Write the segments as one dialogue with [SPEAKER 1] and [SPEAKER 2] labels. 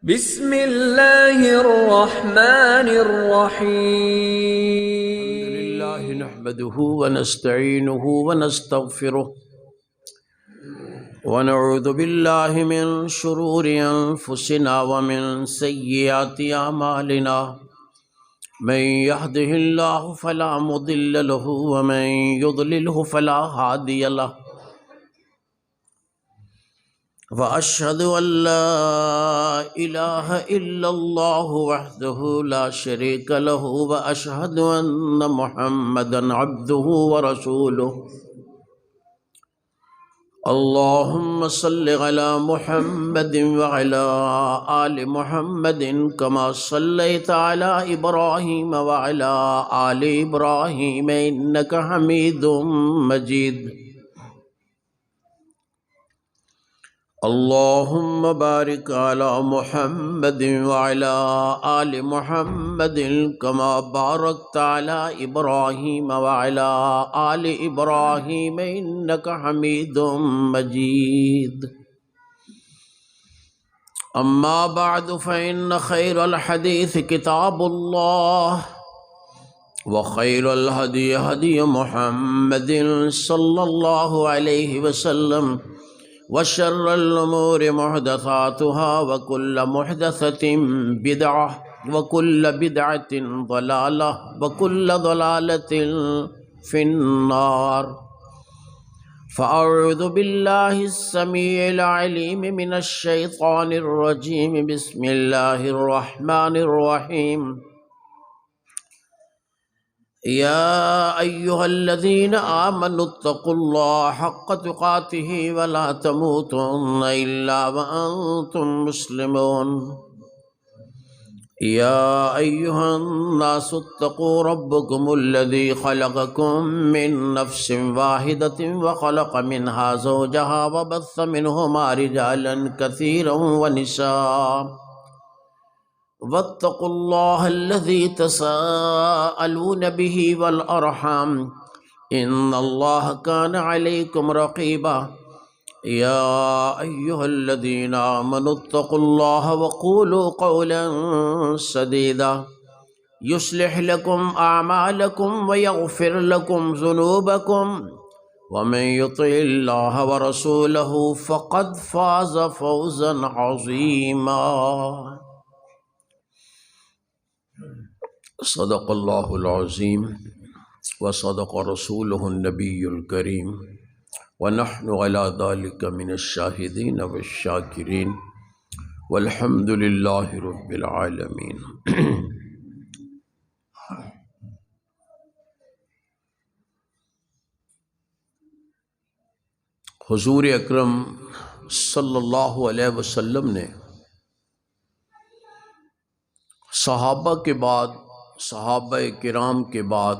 [SPEAKER 1] بسم اللہ الرحمن الرحیم
[SPEAKER 2] الحمد لله نحمده ونستعينه ونستغفره ونعوذ بالله من شرور أنفسنا ومن سيئات أعمالنا من يهده الله فلا مضل له ومن يضلله فلا هادي له وأشهد أن لا إله إلا الله وحده لا شريك له وأشهد أن محمدا عبده ورسوله اللهم صل على محمد وعلى آل محمد كما صليت على إبراهيم وعلى آل إبراهيم إنك حميد مجيد اللهم بارك على محمد وعلى آل محمد كما باركت على إبراهيم وعلى آل إبراهيم إنك حميد مجيد أما بعد فإن خير الحديث كتاب الله وخير الهدي هدي محمد صلى الله عليه وسلم وشر الأمور محدثاتها وكل محدثة بدعة وكل بدعة ضلالة وكل ضلالة في النار فأعوذ بالله السميع العليم من الشيطان الرجيم بسم الله الرحمن الرحيم يا أيها الذين آمنوا اتقوا الله حق تقاته ولا تموتن إلا وأنتم مسلمون يا أيها الناس اتقوا ربكم الذي خلقكم من نفس واحدة وخلق منها زوجها وبث منهما رجالا كثيرا ونساء واتقوا الله الذي تساءلون به والأرحام إن الله كان عليكم رقيبا يا أيها الذين آمنوا اتقوا الله وقولوا قولا سديدا يصلح لكم أعمالكم ويغفر لكم ذنوبكم ومن يطع الله ورسوله فقد فاز فوزا عظيما صدق اللہ العظیم وصدق رسوله النبی الکریم ونحن على ذلك من الشاہدین والشاکرین والحمد للہ رب العالمین۔ حضور اکرم صلی اللہ علیہ وسلم نے صحابہ کے بعد صحابہ کرام کے بعد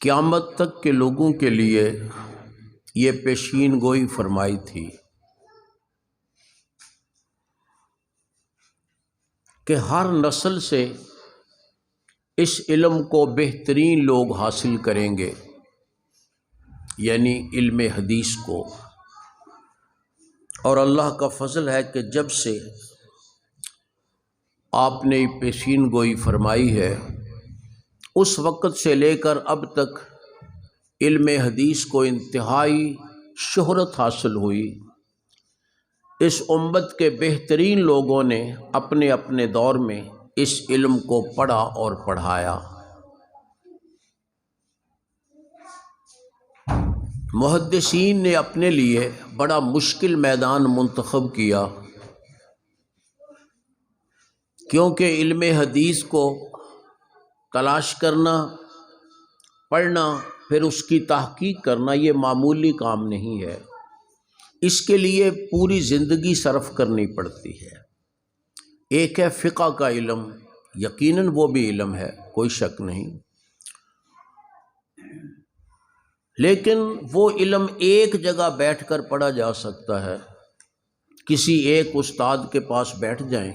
[SPEAKER 2] قیامت تک کے لوگوں کے لیے یہ پیشین گوئی فرمائی تھی کہ ہر نسل سے اس علم کو بہترین لوگ حاصل کریں گے، یعنی علم حدیث کو۔ اور اللہ کا فضل ہے کہ جب سے آپ نے پیشین گوئی فرمائی ہے اس وقت سے لے کر اب تک علم حدیث کو انتہائی شہرت حاصل ہوئی۔ اس امت کے بہترین لوگوں نے اپنے اپنے دور میں اس علم کو پڑھا اور پڑھایا۔ محدثین نے اپنے لیے بڑا مشکل میدان منتخب کیا، کیونکہ علم حدیث کو تلاش کرنا، پڑھنا، پھر اس کی تحقیق کرنا یہ معمولی کام نہیں ہے، اس کے لیے پوری زندگی صرف کرنی پڑتی ہے۔ ایک ہے فقہ کا علم، یقیناً وہ بھی علم ہے، کوئی شک نہیں، لیکن وہ علم ایک جگہ بیٹھ کر پڑھا جا سکتا ہے۔ کسی ایک استاد کے پاس بیٹھ جائیں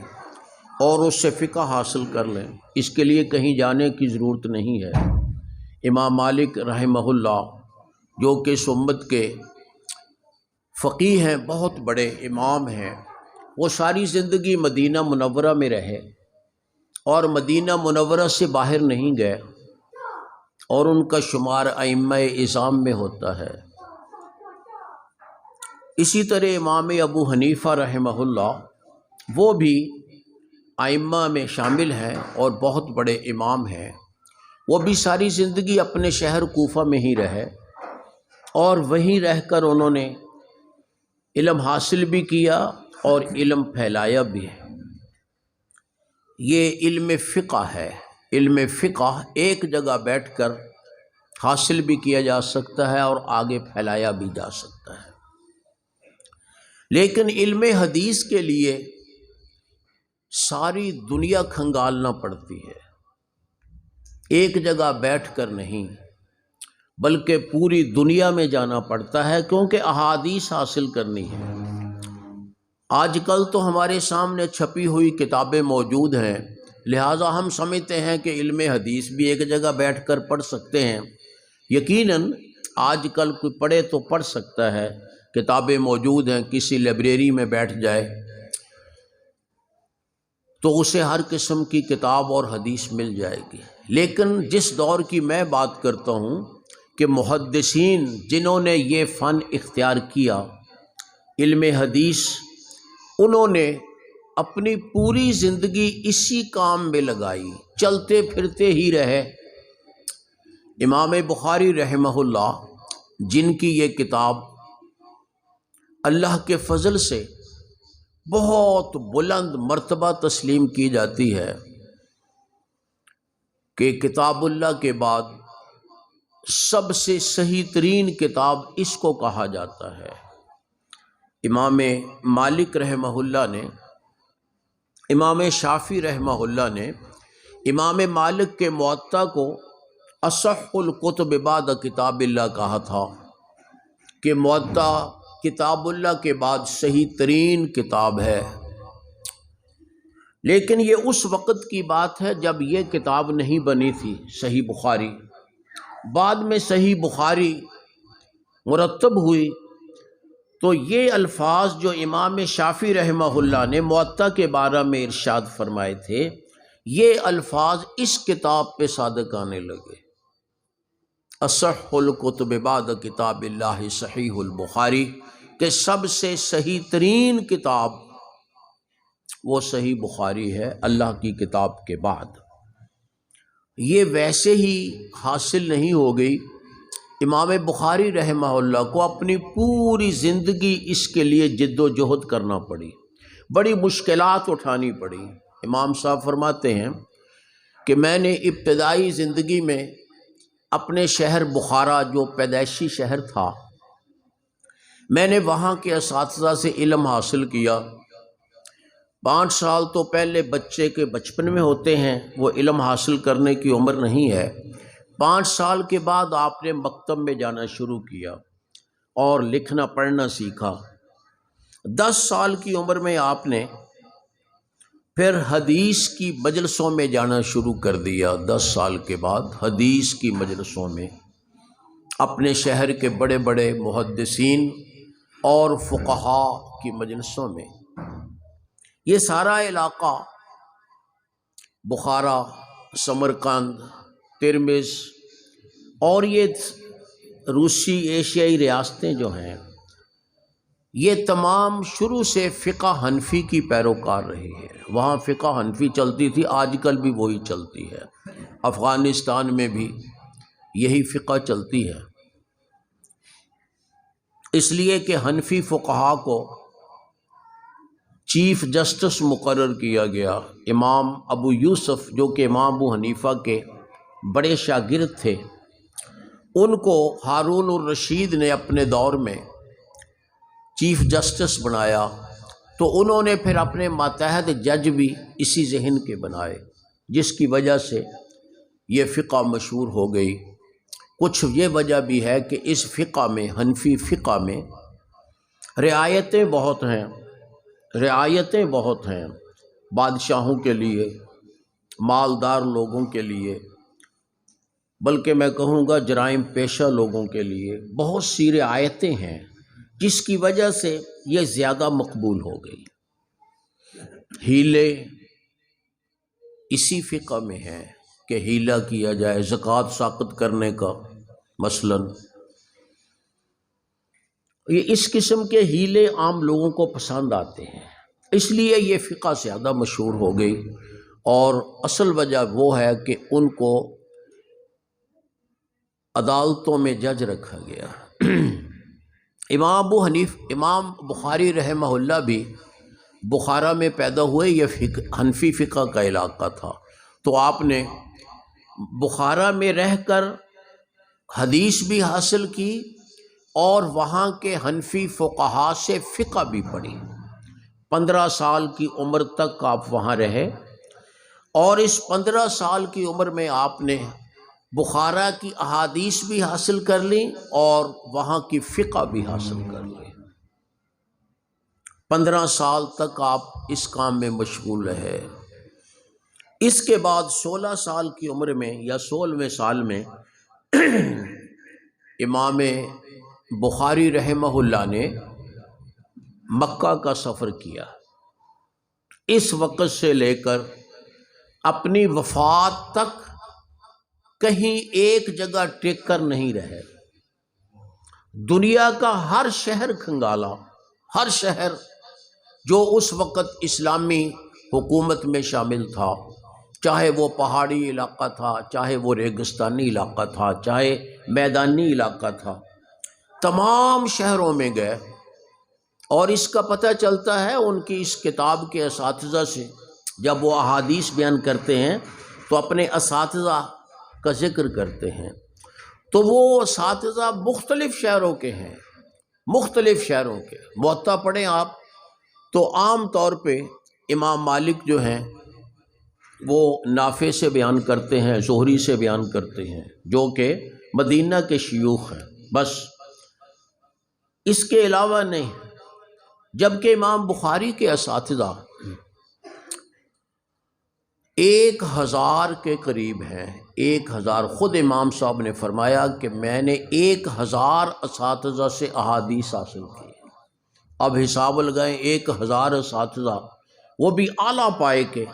[SPEAKER 2] اور اس سے فقہ حاصل کر لیں، اس کے لیے کہیں جانے کی ضرورت نہیں ہے۔ امام مالک رحمہ اللہ جو کہ اس امت کے فقیہ ہیں، بہت بڑے امام ہیں، وہ ساری زندگی مدینہ منورہ میں رہے اور مدینہ منورہ سے باہر نہیں گئے، اور ان کا شمار ائمہ اعظام میں ہوتا ہے۔ اسی طرح امام ابو حنیفہ رحمہ اللہ وہ بھی ائمہ میں شامل ہیں اور بہت بڑے امام ہیں۔ وہ بھی ساری زندگی اپنے شہر کوفہ میں ہی رہے اور وہیں رہ کر انہوں نے علم حاصل بھی کیا اور علم پھیلایا بھی ہے۔ یہ علم فقہ ہے۔ علم فقہ ایک جگہ بیٹھ کر حاصل بھی کیا جا سکتا ہے اور آگے پھیلایا بھی جا سکتا ہے، لیکن علم حدیث کے لیے ساری دنیا کھنگالنا پڑتی ہے، ایک جگہ بیٹھ کر نہیں بلکہ پوری دنیا میں جانا پڑتا ہے، کیونکہ احادیث حاصل کرنی ہے۔ آج کل تو ہمارے سامنے چھپی ہوئی کتابیں موجود ہیں، لہٰذا ہم سمجھتے ہیں کہ علم حدیث بھی ایک جگہ بیٹھ کر پڑھ سکتے ہیں۔ یقیناً آج کل کوئی پڑھے تو پڑھ سکتا ہے، کتابیں موجود ہیں، کسی لائبریری میں بیٹھ جائے تو اسے ہر قسم کی کتاب اور حدیث مل جائے گی۔ لیکن جس دور کی میں بات کرتا ہوں کہ محدثین جنہوں نے یہ فن اختیار کیا علم حدیث، انہوں نے اپنی پوری زندگی اسی کام میں لگائی، چلتے پھرتے ہی رہے۔ امام بخاری رحمہ اللہ جن کی یہ کتاب اللہ کے فضل سے بہت بلند مرتبہ تسلیم کی جاتی ہے کہ کتاب اللہ کے بعد سب سے صحیح ترین کتاب اس کو کہا جاتا ہے۔ امام مالک رحمہ اللہ نے، امام شافعی رحمہ اللہ نے امام مالک کے موطا کو اصح الکتب بعد کتاب اللہ کہا تھا کہ موطا کتاب اللہ کے بعد صحیح ترین کتاب ہے۔ لیکن یہ اس وقت کی بات ہے جب یہ کتاب نہیں بنی تھی صحیح بخاری۔ بعد میں صحیح بخاری مرتب ہوئی تو یہ الفاظ جو امام شافعی رحمہ اللہ نے موطا کے بارے میں ارشاد فرمائے تھے، یہ الفاظ اس کتاب پہ صادق آنے لگے۔ اصح الکتب بعد کتاب اللہ صحیح البخاری، کہ سب سے صحیح ترین کتاب وہ صحیح بخاری ہے اللہ کی کتاب کے بعد۔ یہ ویسے ہی حاصل نہیں ہو گئی، امام بخاری رحمہ اللہ کو اپنی پوری زندگی اس کے لیے جد و جہد کرنا پڑی، بڑی مشکلات اٹھانی پڑی۔ امام صاحب فرماتے ہیں کہ میں نے ابتدائی زندگی میں اپنے شہر بخارا جو پیدائشی شہر تھا، میں نے وہاں کے اساتذہ سے علم حاصل کیا۔ 5 سال تو پہلے بچے کے بچپن میں ہوتے ہیں، وہ علم حاصل کرنے کی عمر نہیں ہے۔ 5 سال کے بعد آپ نے مکتب میں جانا شروع کیا اور لکھنا پڑھنا سیکھا۔ 10 سال کی عمر میں آپ نے پھر حدیث کی مجلسوں میں جانا شروع کر دیا۔ 10 سال کے بعد حدیث کی مجلسوں میں اپنے شہر کے بڑے بڑے محدثین اور فقہاء کی مجلسوں میں۔ یہ سارا علاقہ بخارا، سمرقند، ترمذ اور یہ روسی ایشیائی ریاستیں جو ہیں، یہ تمام شروع سے فقہ حنفی کی پیروکار رہی ہے۔ وہاں فقہ حنفی چلتی تھی، آج کل بھی وہی چلتی ہے۔ افغانستان میں بھی یہی فقہ چلتی ہے، اس لیے کہ حنفی فقہاء کو چیف جسٹس مقرر کیا گیا۔ امام ابو یوسف جو کہ امام ابو حنیفہ کے بڑے شاگرد تھے، ان کو ہارون الرشید نے اپنے دور میں چیف جسٹس بنایا، تو انہوں نے پھر اپنے ماتحت جج بھی اسی ذہن کے بنائے، جس کی وجہ سے یہ فقہ مشہور ہو گئی۔ کچھ یہ وجہ بھی ہے کہ اس فقہ میں، حنفی فقہ میں رعایتیں بہت ہیں، رعایتیں بہت ہیں، بادشاہوں کے لیے، مالدار لوگوں کے لیے، بلکہ میں کہوں گا جرائم پیشہ لوگوں کے لیے بہت سی رعایتیں ہیں جس کی وجہ سے یہ زیادہ مقبول ہو گئی۔ ہیلے اسی فقہ میں ہیں کہ ہیلا کیا جائے زکوٰۃ ساقط کرنے کا، مثلاً یہ اس قسم کے ہیلے عام لوگوں کو پسند آتے ہیں، اس لیے یہ فقہ زیادہ مشہور ہو گئی، اور اصل وجہ وہ ہے کہ ان کو عدالتوں میں جج رکھا گیا۔ امام بخاری رحمہ اللہ بھی بخارا میں پیدا ہوئے، یہ حنفی فقہ کا علاقہ تھا، تو آپ نے بخارا میں رہ کر حدیث بھی حاصل کی اور وہاں کے حنفی فقہا سے فقہ بھی پڑھی۔ 15 سال کی عمر تک آپ وہاں رہے، اور اس 15 سال کی عمر میں آپ نے بخارا کی احادیث بھی حاصل کر لیں اور وہاں کی فقہ بھی حاصل کر لیں۔ 15 سال تک آپ اس کام میں مشغول رہے۔ اس کے بعد 16 سال کی عمر میں یا 16ویں سال میں امام بخاری رحمہ اللہ نے مکہ کا سفر کیا۔ اس وقت سے لے کر اپنی وفات تک کہیں ایک جگہ ٹک کر نہیں رہے، دنیا کا ہر شہر کھنگالا، ہر شہر جو اس وقت اسلامی حکومت میں شامل تھا، چاہے وہ پہاڑی علاقہ تھا، چاہے وہ ریگستانی علاقہ تھا، چاہے میدانی علاقہ تھا، تمام شہروں میں گئے، اور اس کا پتہ چلتا ہے ان کی اس کتاب کے اساتذہ سے، جب وہ احادیث بیان کرتے ہیں تو اپنے اساتذہ کا ذکر کرتے ہیں، تو وہ اساتذہ مختلف شہروں کے ہیں، مختلف شہروں کے۔ موطا پڑھیں آپ تو عام طور پہ امام مالک جو ہیں وہ نافع سے بیان کرتے ہیں، زہری سے بیان کرتے ہیں، جو کہ مدینہ کے شیوخ ہیں، بس اس کے علاوہ نہیں۔ جبکہ امام بخاری کے اساتذہ 1000 کے قریب ہیں، 1000۔ خود امام صاحب نے فرمایا کہ میں نے 1000 اساتذہ سے احادیث حاصل کی۔ اب حساب لگائیں، 1000 اساتذہ، وہ بھی اعلیٰ پائے کے،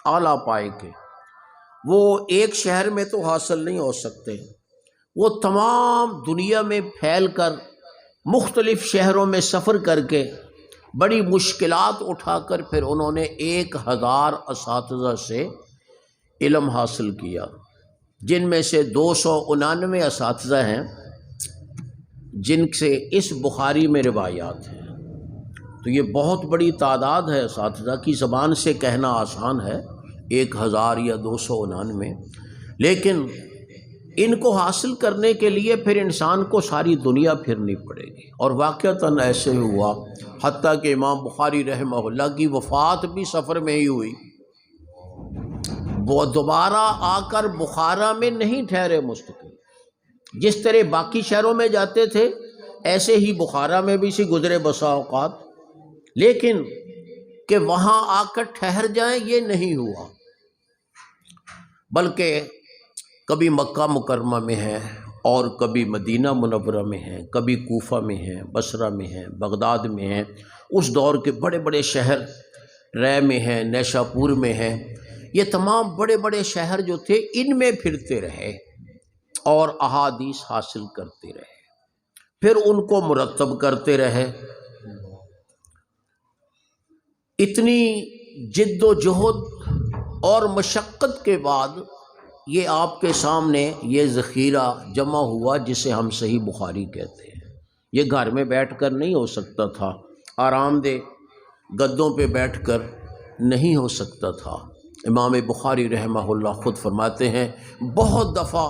[SPEAKER 2] اعلیٰ پائے کے، وہ ایک شہر میں تو حاصل نہیں ہو سکتے، وہ تمام دنیا میں پھیل کر مختلف شہروں میں سفر کر کے بڑی مشکلات اٹھا کر پھر انہوں نے 1000 اساتذہ سے علم حاصل کیا، جن میں سے 299 اساتذہ ہیں جن سے اس بخاری میں روایات ہیں۔ تو یہ بہت بڑی تعداد ہے اساتذہ کی، زبان سے کہنا آسان ہے 1000 یا 299، لیکن ان کو حاصل کرنے کے لیے پھر انسان کو ساری دنیا پھرنی پڑے گی، اور واقعتاً ایسے ہی ہوا، حتیٰ کہ امام بخاری رحمہ اللہ کی وفات بھی سفر میں ہی ہوئی۔ وہ دوبارہ آ کر بخارا میں نہیں ٹھہرے مستقل، جس طرح باقی شہروں میں جاتے تھے ایسے ہی بخارا میں بھی سی گزرے بسا اوقات، لیکن کہ وہاں آ کر ٹھہر جائیں یہ نہیں ہوا، بلکہ کبھی مکہ مکرمہ میں ہیں اور کبھی مدینہ منورہ میں ہیں، کبھی کوفہ میں ہیں، بصرہ میں ہیں، بغداد میں ہیں، اس دور کے بڑے بڑے شہر رے میں ہیں، نیشاپور میں ہیں، یہ تمام بڑے بڑے شہر جو تھے ان میں پھرتے رہے اور احادیث حاصل کرتے رہے، پھر ان کو مرتب کرتے رہے۔ اتنی جد و جہد اور مشقت کے بعد یہ آپ کے سامنے یہ ذخیرہ جمع ہوا جسے ہم صحیح بخاری کہتے ہیں۔ یہ گھر میں بیٹھ کر نہیں ہو سکتا تھا، آرام دہ گدوں پہ بیٹھ کر نہیں ہو سکتا تھا۔ امام بخاری رحمہ اللہ خود فرماتے ہیں بہت دفعہ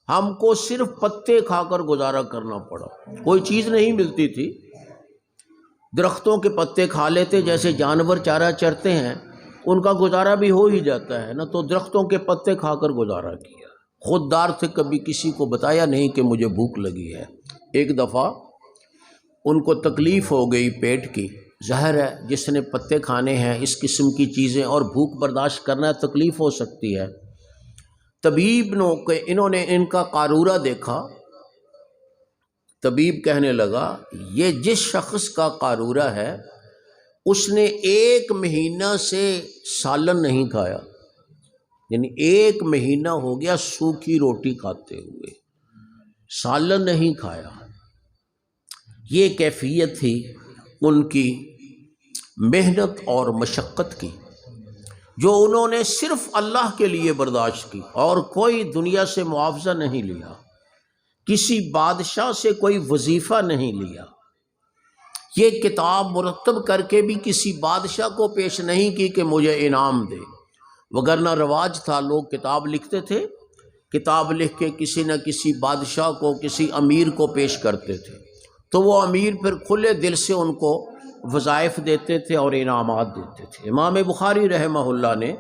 [SPEAKER 2] ہم کو صرف پتے کھا کر گزارا کرنا پڑا، کوئی چیز نہیں ملتی تھی، درختوں کے پتے کھا لیتے، جیسے جانور چارہ چرتے ہیں ان کا گزارا بھی ہو ہی جاتا ہے نا، تو درختوں کے پتے کھا کر گزارا کیا، خوددار تھے، کبھی کسی کو بتایا نہیں کہ مجھے بھوک لگی ہے۔ ایک دفعہ ان کو تکلیف ہو گئی پیٹ کی، ظاہر ہے جس نے پتے کھانے ہیں اس قسم کی چیزیں اور بھوک برداشت کرنا ہے، تکلیف ہو سکتی ہے۔ طبیب انہوں نے ان کا قارورہ دیکھا طبیب کہنے لگا یہ جس شخص کا قارورہ ہے اس نے 1 مہینہ سے سالن نہیں کھایا، یعنی 1 مہینہ ہو گیا سوکھی روٹی کھاتے ہوئے، سالن نہیں کھایا۔ یہ کیفیت تھی ان کی محنت اور مشقت کی، جو انہوں نے صرف اللہ کے لیے برداشت کی اور کوئی دنیا سے معاوضہ نہیں لیا، کسی بادشاہ سے کوئی وظیفہ نہیں لیا۔ یہ کتاب مرتب کر کے بھی کسی بادشاہ کو پیش نہیں کی کہ مجھے انعام دے، وگرنہ رواج تھا لوگ کتاب لکھتے تھے، کتاب لکھ کے کسی نہ کسی بادشاہ کو، کسی امیر کو پیش کرتے تھے، تو وہ امیر پھر کھلے دل سے ان کو وظائف دیتے تھے اور انعامات دیتے تھے۔ امام بخاری رحمہ اللہ نے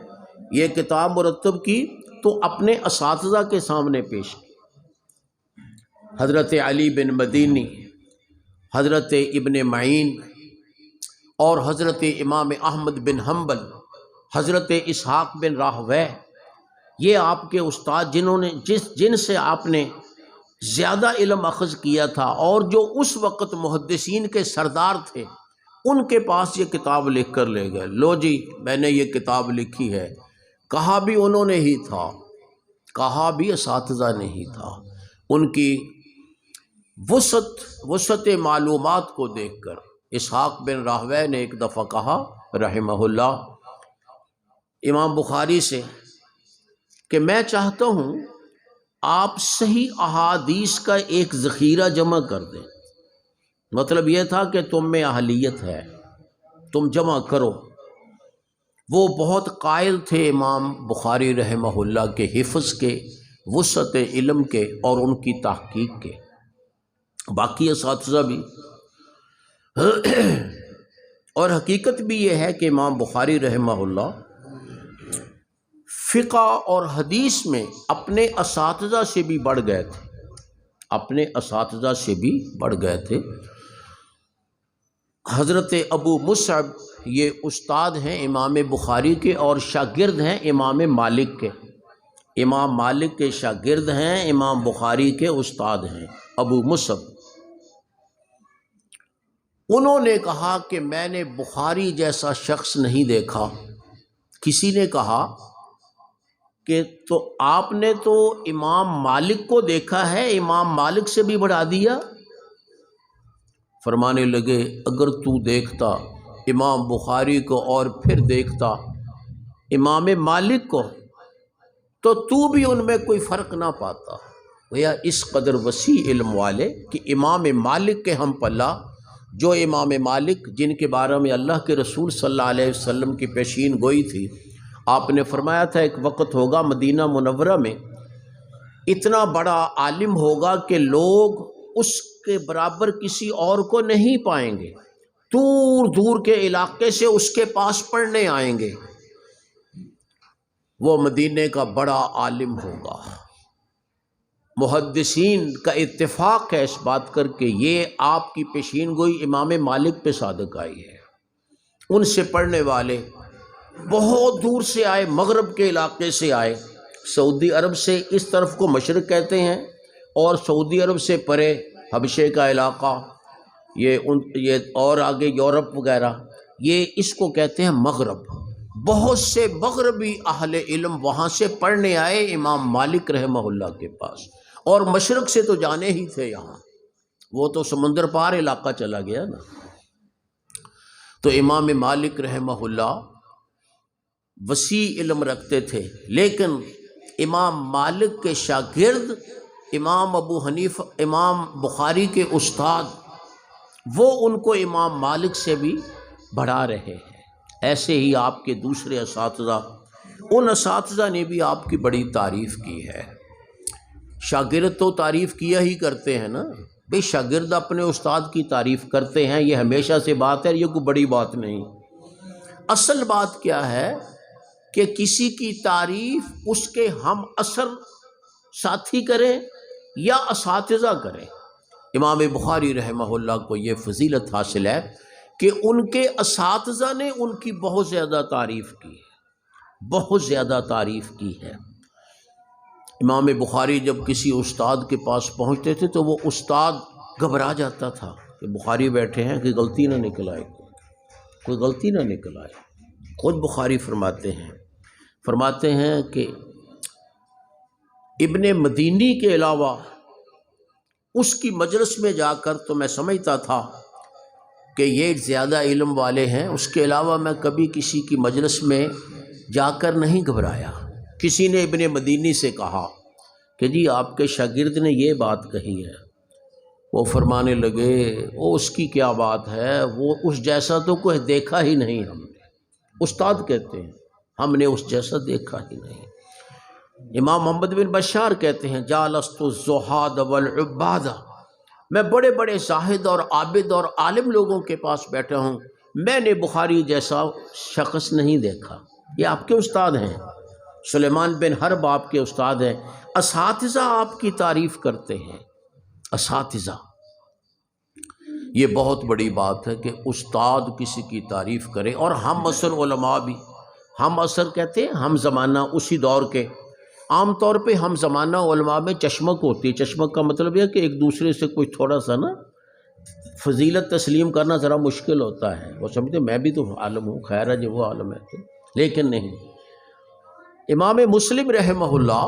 [SPEAKER 2] یہ کتاب مرتب کی تو اپنے اساتذہ کے سامنے پیش کی۔ حضرت علی بن مدینی، حضرت ابن معین اور حضرت امام احمد بن حنبل، حضرت اسحاق بن راہویہ، یہ آپ کے استاد جن سے آپ نے زیادہ علم اخذ کیا تھا اور جو اس وقت محدثین کے سردار تھے، ان کے پاس یہ کتاب لکھ کر لے گئے، لو جی میں نے یہ کتاب لکھی ہے۔ کہا بھی انہوں نے ہی تھا، کہا بھی اساتذہ نے ہی تھا۔ ان کی وسعت معلومات کو دیکھ کر اسحاق بن راہویہ نے ایک دفعہ کہا رحمہ اللہ امام بخاری سے کہ میں چاہتا ہوں آپ صحیح احادیث کا ایک ذخیرہ جمع کر دیں۔ مطلب یہ تھا کہ تم میں اہلیت ہے، تم جمع کرو۔ وہ بہت قائل تھے امام بخاری رحمہ اللہ کے حفظ کے، وسعت علم کے اور ان کی تحقیق کے، باقی اساتذہ بھی۔ اور حقیقت بھی یہ ہے کہ امام بخاری رحمہ اللہ فقہ اور حدیث میں اپنے اساتذہ سے بھی بڑھ گئے تھے، اپنے اساتذہ سے بھی بڑھ گئے تھے۔ حضرت ابو مصعب یہ استاد ہیں امام بخاری کے اور شاگرد ہیں امام مالک کے، امام مالک کے شاگرد ہیں، امام بخاری کے استاد ہیں ابو مصعب۔ انہوں نے کہا کہ میں نے بخاری جیسا شخص نہیں دیکھا۔ کسی نے کہا کہ تو آپ نے تو امام مالک کو دیکھا ہے، امام مالک سے بھی بڑھا دیا۔ فرمانے لگے اگر تو دیکھتا امام بخاری کو اور پھر دیکھتا امام مالک کو تو بھی ان میں کوئی فرق نہ پاتا۔ گویا اس قدر وسیع علم والے کہ امام مالک کے ہم پلہ، جو امام مالک جن کے بارے میں اللہ کے رسول صلی اللہ علیہ وسلم کی پیشین گوئی تھی، آپ نے فرمایا تھا ایک وقت ہوگا مدینہ منورہ میں اتنا بڑا عالم ہوگا کہ لوگ اس کے برابر کسی اور کو نہیں پائیں گے، دور دور کے علاقے سے اس کے پاس پڑھنے آئیں گے، وہ مدینے کا بڑا عالم ہوگا۔ محدثین کا اتفاق ہے اس بات کر کے یہ آپ کی پیشین گوئی امام مالک پہ صادق آئی ہے۔ ان سے پڑھنے والے بہت دور سے آئے، مغرب کے علاقے سے آئے، سعودی عرب سے اس طرف کو مشرق کہتے ہیں اور سعودی عرب سے پرے حبشے کا علاقہ، یہ اور آگے یورپ وغیرہ، یہ اس کو کہتے ہیں مغرب۔ بہت سے مغربی اہل علم وہاں سے پڑھنے آئے امام مالک رحمہ اللہ کے پاس، اور مشرق سے تو جانے ہی تھے یہاں، وہ تو سمندر پار علاقہ چلا گیا نا۔ تو امام مالک رحمہ اللہ وسیع علم رکھتے تھے، لیکن امام مالک کے شاگرد امام ابو حنیفہ، امام بخاری کے استاد، وہ ان کو امام مالک سے بھی بڑھا رہے ہیں۔ ایسے ہی آپ کے دوسرے اساتذہ، ان اساتذہ نے بھی آپ کی بڑی تعریف کی ہے۔ شاگرد تو تعریف کیا ہی کرتے ہیں نا، بے شاگرد اپنے استاد کی تعریف کرتے ہیں، یہ ہمیشہ سے بات ہے، یہ کوئی بڑی بات نہیں۔ اصل بات کیا ہے کہ کسی کی تعریف اس کے ہم اثر ساتھی کریں یا اساتذہ کریں۔ امام بخاری رحمہ اللہ کو یہ فضیلت حاصل ہے کہ ان کے اساتذہ نے ان کی بہت زیادہ تعریف کی ہے، بہت زیادہ تعریف کی ہے۔ امام بخاری جب کسی استاد کے پاس پہنچتے تھے تو وہ استاد گھبرا جاتا تھا کہ بخاری بیٹھے ہیں کہ غلطی نہ نکل آئے، کوئی غلطی نہ نکل آئے۔ خود بخاری فرماتے ہیں کہ ابن مدینی کے علاوہ اس کی مجلس میں جا کر تو میں سمجھتا تھا کہ یہ زیادہ علم والے ہیں، اس کے علاوہ میں کبھی کسی کی مجلس میں جا کر نہیں گھبرایا۔ کسی نے ابن مدینی سے کہا کہ جی آپ کے شاگرد نے یہ بات کہی ہے، وہ فرمانے لگے وہ اس کی کیا بات ہے، وہ اس جیسا تو کوئی دیکھا ہی نہیں ہم نے۔ استاد کہتے ہیں ہم نے اس جیسا دیکھا ہی نہیں۔ امام محمد بن بشار کہتے ہیں جالست الزہاد والعباد، میں بڑے بڑے زاہد اور عابد اور عالم لوگوں کے پاس بیٹھا ہوں، میں نے بخاری جیسا شخص نہیں دیکھا۔ یہ آپ کے استاد ہیں، سلیمان بن حرب آپ کے استاد ہیں، اساتذہ آپ کی تعریف کرتے ہیں، اساتذہ۔ یہ بہت بڑی بات ہے کہ استاد کسی کی تعریف کرے۔ اور ہم عصر علماء بھی، ہم عصر کہتے ہیں ہم زمانہ، اسی دور کے۔ عام طور پہ ہم زمانہ علماء میں چشمک ہوتی ہے۔ چشمک کا مطلب یہ کہ ایک دوسرے سے کوئی تھوڑا سا نا فضیلت تسلیم کرنا ذرا مشکل ہوتا ہے، وہ سمجھتے میں بھی تو عالم ہوں، خیر ہے جو وہ عالم ہے، لیکن نہیں۔ امام مسلم رحمہ اللہ،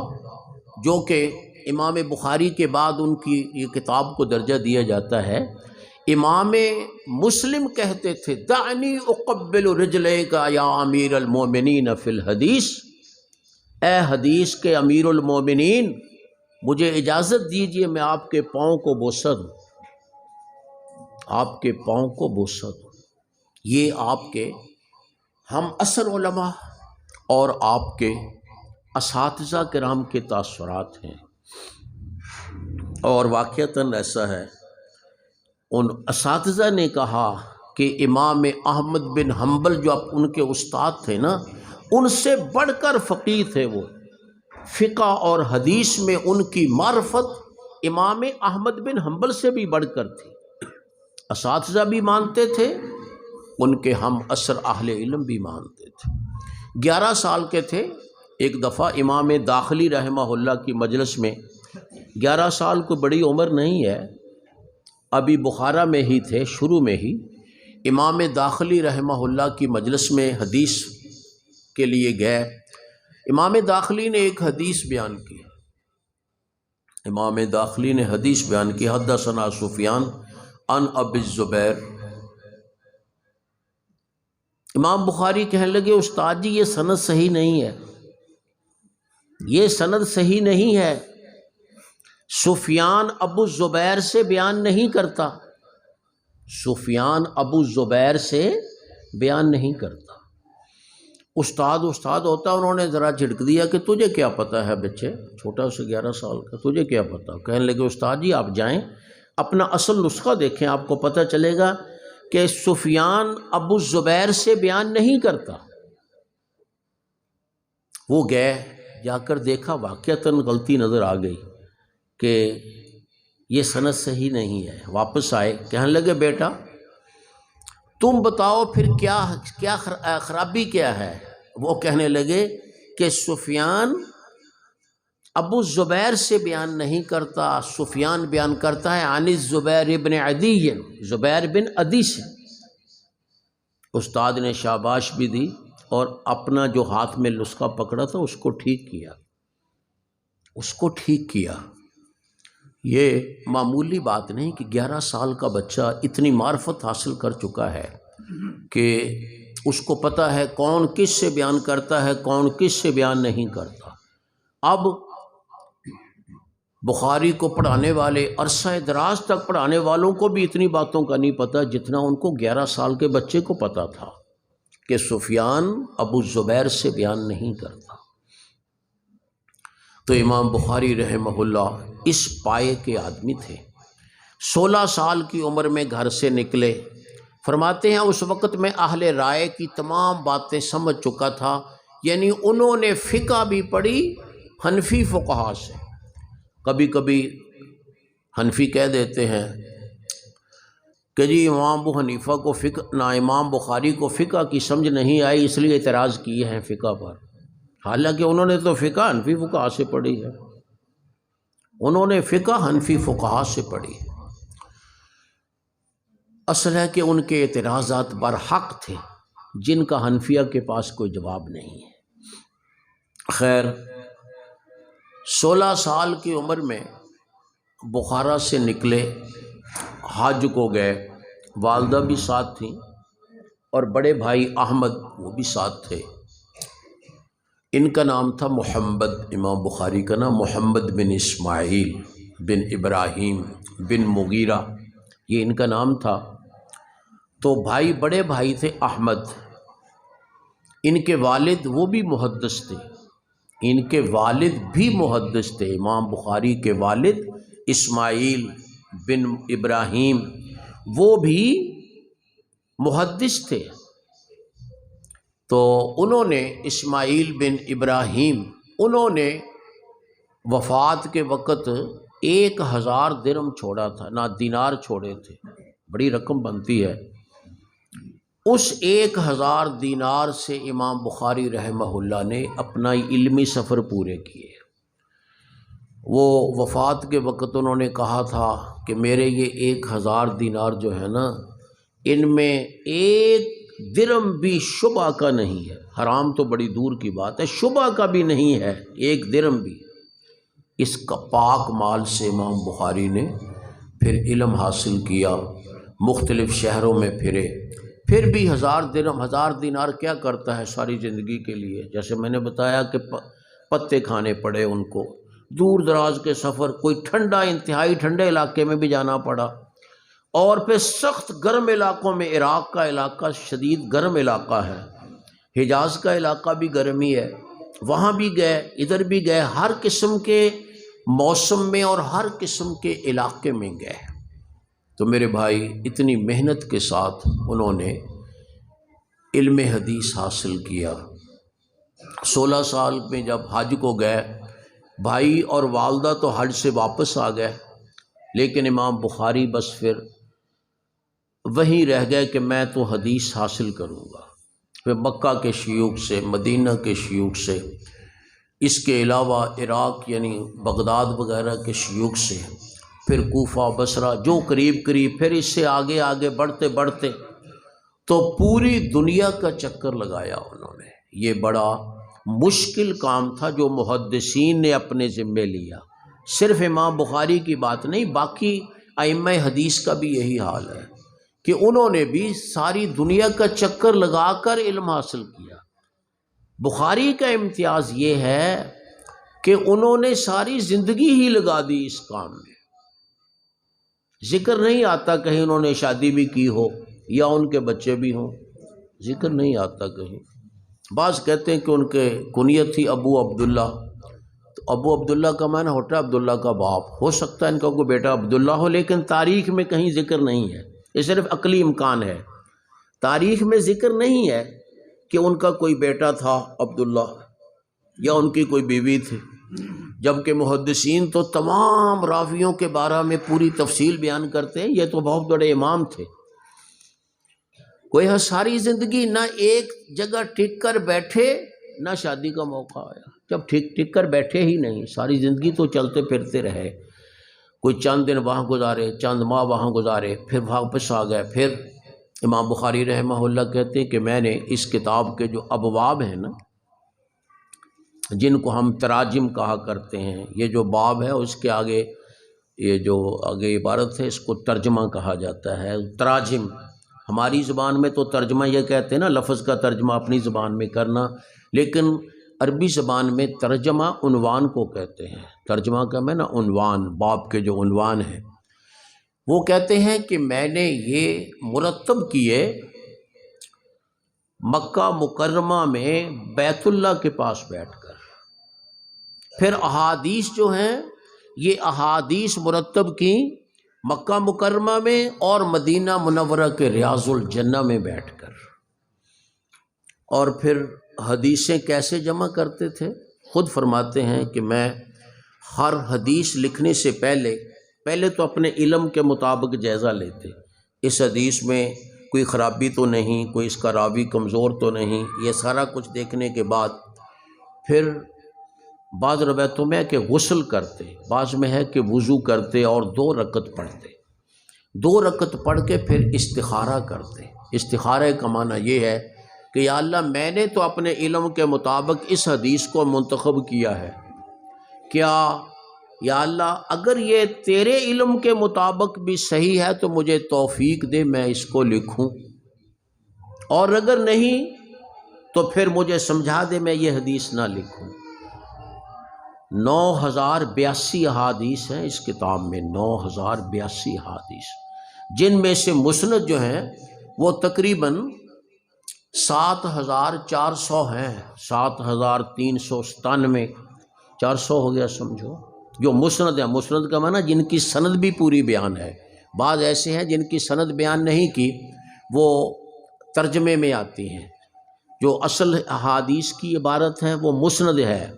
[SPEAKER 2] جو کہ امام بخاری کے بعد ان کی یہ کتاب کو درجہ دیا جاتا ہے، امام مسلم کہتے تھے دعنی اقبل رجلیک یا امیر المومنین فی الحدیث، اے حدیث کے امیر المومنین مجھے اجازت دیجئے میں آپ کے پاؤں کو بوسہ دوں، آپ کے پاؤں کو بوسہ دوں۔ یہ آپ کے ہم عصر علماء اور آپ کے اساتذہ کرام کے تاثرات ہیں۔ اور واقعتاً ایسا ہے، ان اساتذہ نے کہا کہ امام احمد بن حنبل جو ان کے استاد تھے نا، ان سے بڑھ کر فقیہ تھے، وہ فقہ اور حدیث میں ان کی معرفت امام احمد بن حنبل سے بھی بڑھ کر تھی۔ اساتذہ بھی مانتے تھے، ان کے ہم عصر اہل علم بھی مانتے تھے۔ 11 سال کے تھے، ایک دفعہ امام داخلی رحمہ اللہ کی مجلس میں، 11 سال کوئی بڑی عمر نہیں ہے، ابھی بخارا میں ہی تھے، شروع میں ہی امام داخلی رحمہ اللہ کی مجلس میں حدیث کے لیے گئے۔ امام داخلی نے ایک حدیث بیان کی، امام داخلی نے حدیث بیان کی، حدثنا سفیان عن ابی الزبیر۔ امام بخاری کہنے لگے استاد جی یہ سند صحیح نہیں ہے، یہ سند صحیح نہیں ہے، سفیان ابو الزبیر سے بیان نہیں کرتا، سفیان ابو الزبیر سے بیان نہیں کرتا۔ استاد ہوتا، انہوں نے ذرا جھڑک دیا کہ تجھے کیا پتہ ہے بچے، چھوٹا سے 11 سال کا، تجھے کیا پتہ؟ کہنے لگے استاد جی آپ جائیں اپنا اصل نسخہ دیکھیں، آپ کو پتہ چلے گا کہ سفیان ابو الزبیر سے بیان نہیں کرتا۔ وہ گئے، جا کر دیکھا واقعتاً غلطی نظر آ گئی کہ یہ سند صحیح نہیں ہے۔ واپس آئے، کہنے لگے بیٹا تم بتاؤ پھر کیا خرابی کیا ہے؟ وہ کہنے لگے کہ سفیان ابو الزبیر سے بیان نہیں کرتا، سفیان بیان کرتا ہے عن الزبیر بن عدی، زبیر بن عدی سے۔ استاد نے شاباش بھی دی اور اپنا جو ہاتھ میں نسخہ پکڑا تھا اس کو ٹھیک کیا، اس کو ٹھیک کیا۔ یہ معمولی بات نہیں کہ 11 سال کا بچہ اتنی معرفت حاصل کر چکا ہے کہ اس کو پتہ ہے کون کس سے بیان کرتا ہے، کون کس سے بیان نہیں کرتا۔ اب بخاری کو پڑھانے والے، عرصہ دراز تک پڑھانے والوں کو بھی اتنی باتوں کا نہیں پتہ جتنا ان کو 11 سال کے بچے کو پتہ تھا کہ سفیان ابو الزبیر سے بیان نہیں کرتا۔ تو امام بخاری رحمہ اللہ اس پائے کے آدمی تھے۔ 16 سال کی عمر میں گھر سے نکلے، فرماتے ہیں اس وقت میں اہل رائے کی تمام باتیں سمجھ چکا تھا، یعنی انہوں نے فقہ بھی پڑھی حنفی فقہا سے۔ کبھی کبھی حنفی کہہ دیتے ہیں کہ جی امام ابو حنیفہ کو فقہ نہ، امام بخاری کو فقہ کی سمجھ نہیں آئی اس لیے اعتراض کیے ہیں فقہ پر، حالانکہ انہوں نے تو فقہ حنفی فقہا سے پڑھی ہے، انہوں نے فقہ حنفی فقہا سے پڑھی ہے۔ اصل ہے کہ ان کے اعتراضات برحق تھے جن کا حنفیہ کے پاس کوئی جواب نہیں ہے۔ خیر، 16 سال کی عمر میں بخارا سے نکلے، حج کو گئے، والدہ بھی ساتھ تھیں اور بڑے بھائی احمد وہ بھی ساتھ تھے۔ ان کا نام تھا محمد، امام بخاری کا نام محمد بن اسماعیل بن ابراہیم بن مغیرہ، یہ ان کا نام تھا۔ تو بھائی، بڑے بھائی تھے احمد، ان کے والد وہ بھی محدث تھے، ان کے والد بھی محدث تھے، امام بخاری کے والد اسماعیل بن ابراہیم وہ بھی محدث تھے۔ تو انہوں نے اسماعیل بن ابراہیم انہوں نے وفات کے وقت 1000 درہم چھوڑا تھا، نہ دینار چھوڑے تھے، بڑی رقم بنتی ہے۔ اس 1000 دینار سے امام بخاری رحمہ اللہ نے اپنا علمی سفر پورے کیے۔ وہ وفات کے وقت انہوں نے کہا تھا کہ میرے یہ 1000 دینار جو ہے نا، ان میں 1 درہم بھی شبہ کا نہیں ہے، حرام تو بڑی دور کی بات ہے، شبہ کا بھی نہیں ہے 1 درہم بھی۔ اس کا پاک مال سے امام بخاری نے پھر علم حاصل کیا، مختلف شہروں میں پھرے، پھر بھی 1000 درہم 1000 دینار کیا کرتا ہے ساری زندگی کے لیے؟ جیسے میں نے بتایا کہ پتے کھانے پڑے ان کو، دور دراز کے سفر، کوئی ٹھنڈا، انتہائی ٹھنڈے علاقے میں بھی جانا پڑا، اور پھر سخت گرم علاقوں میں، عراق کا علاقہ شدید گرم علاقہ ہے، حجاز کا علاقہ بھی گرمی ہے، وہاں بھی گئے، ادھر بھی گئے، ہر قسم کے موسم میں اور ہر قسم کے علاقے میں گئے۔ تو میرے بھائی، اتنی محنت کے ساتھ انہوں نے علم حدیث حاصل کیا۔ 16 سال میں جب حج کو گئے، بھائی اور والدہ تو حج سے واپس آ گئے، لیکن امام بخاری بس پھر وہیں رہ گئے کہ میں تو حدیث حاصل کروں گا۔ پھر مکہ کے شیوخ سے، مدینہ کے شیوخ سے، اس کے علاوہ عراق یعنی بغداد وغیرہ کے شیوخ سے، پھر کوفہ، بصرہ، جو قریب قریب، پھر اس سے آگے آگے بڑھتے بڑھتے تو پوری دنیا کا چکر لگایا انہوں نے۔ یہ بڑا مشکل کام تھا جو محدثین نے اپنے ذمے لیا۔ صرف امام بخاری کی بات نہیں، باقی ائمہ حدیث کا بھی یہی حال ہے کہ انہوں نے بھی ساری دنیا کا چکر لگا کر علم حاصل کیا۔ بخاری کا امتیاز یہ ہے کہ انہوں نے ساری زندگی ہی لگا دی اس کام میں۔ ذکر نہیں آتا کہیں انہوں نے شادی بھی کی ہو یا ان کے بچے بھی ہوں، ذکر نہیں آتا کہیں۔ بعض کہتے ہیں کہ ان کے کنیت تھی ابو عبداللہ، تو ابو عبداللہ کا معنی ہوتا ہے عبداللہ کا باپ، ہو سکتا ہے ان کا کوئی بیٹا عبداللہ ہو، لیکن تاریخ میں کہیں ذکر نہیں ہے، یہ صرف عقلی امکان ہے، تاریخ میں ذکر نہیں ہے کہ ان کا کوئی بیٹا تھا عبداللہ یا ان کی کوئی بیوی تھی، جبکہ محدثین تو تمام راویوں کے بارے میں پوری تفصیل بیان کرتے ہیں، یہ تو بہت بڑے امام تھے۔ کوئی ساری زندگی نہ ایک جگہ ٹک کر بیٹھے، نہ شادی کا موقع آیا، جب ٹک کر بیٹھے ہی نہیں، ساری زندگی تو چلتے پھرتے رہے، کوئی چند دن وہاں گزارے، چند ماہ وہاں گزارے، پھر واپس آ گئے۔ پھر امام بخاری رحمہ اللہ کہتے ہیں کہ میں نے اس کتاب کے جو ابواب ہیں نا، جن کو ہم تراجم کہا کرتے ہیں، یہ جو باب ہے اس کے آگے یہ جو آگے عبارت ہے اس کو ترجمہ کہا جاتا ہے۔ تراجم ہماری زبان میں تو ترجمہ یہ کہتے ہیں نا، لفظ کا ترجمہ اپنی زبان میں کرنا، لیکن عربی زبان میں ترجمہ عنوان کو کہتے ہیں۔ ترجمہ کا میں نا عنوان، باب کے جو عنوان ہیں، وہ کہتے ہیں کہ میں نے یہ مرتب کیے مکہ مکرمہ میں بیت اللہ کے پاس بیٹھ کر۔ پھر احادیث جو ہیں، یہ احادیث مرتب کی مکہ مکرمہ میں اور مدینہ منورہ کے ریاض الجنہ میں بیٹھ کر۔ اور پھر حدیثیں کیسے جمع کرتے تھے؟ خود فرماتے ہیں کہ میں ہر حدیث لکھنے سے پہلے تو اپنے علم کے مطابق جائزہ لیتے، اس حدیث میں کوئی خرابی تو نہیں، کوئی اس کا راوی کمزور تو نہیں، یہ سارا کچھ دیکھنے کے بعد پھر بعض روایتوں میں ہے کہ غسل کرتے، بعض میں ہے کہ وضو کرتے اور 2 رکعت پڑھتے۔ 2 رکعت پڑھ کے پھر استخارہ کرتے۔ استخارہ کا معنی یہ ہے کہ یا اللہ میں نے تو اپنے علم کے مطابق اس حدیث کو منتخب کیا ہے، کیا یا اللہ اگر یہ تیرے علم کے مطابق بھی صحیح ہے تو مجھے توفیق دے میں اس کو لکھوں، اور اگر نہیں تو پھر مجھے سمجھا دے میں یہ حدیث نہ لکھوں۔ 9082 احادیث ہیں اس کتاب میں، 9082 احادیث، جن میں سے مسند جو ہیں وہ تقریباً 7400 ہیں، 7397، 400 ہو گیا سمجھو، جو مسند ہیں۔ مسند کا معنی جن کی سند بھی پوری بیان ہے، بعض ایسے ہیں جن کی سند بیان نہیں کی، وہ ترجمے میں آتی ہیں، جو اصل احادیث کی عبارت ہے وہ مسند ہے۔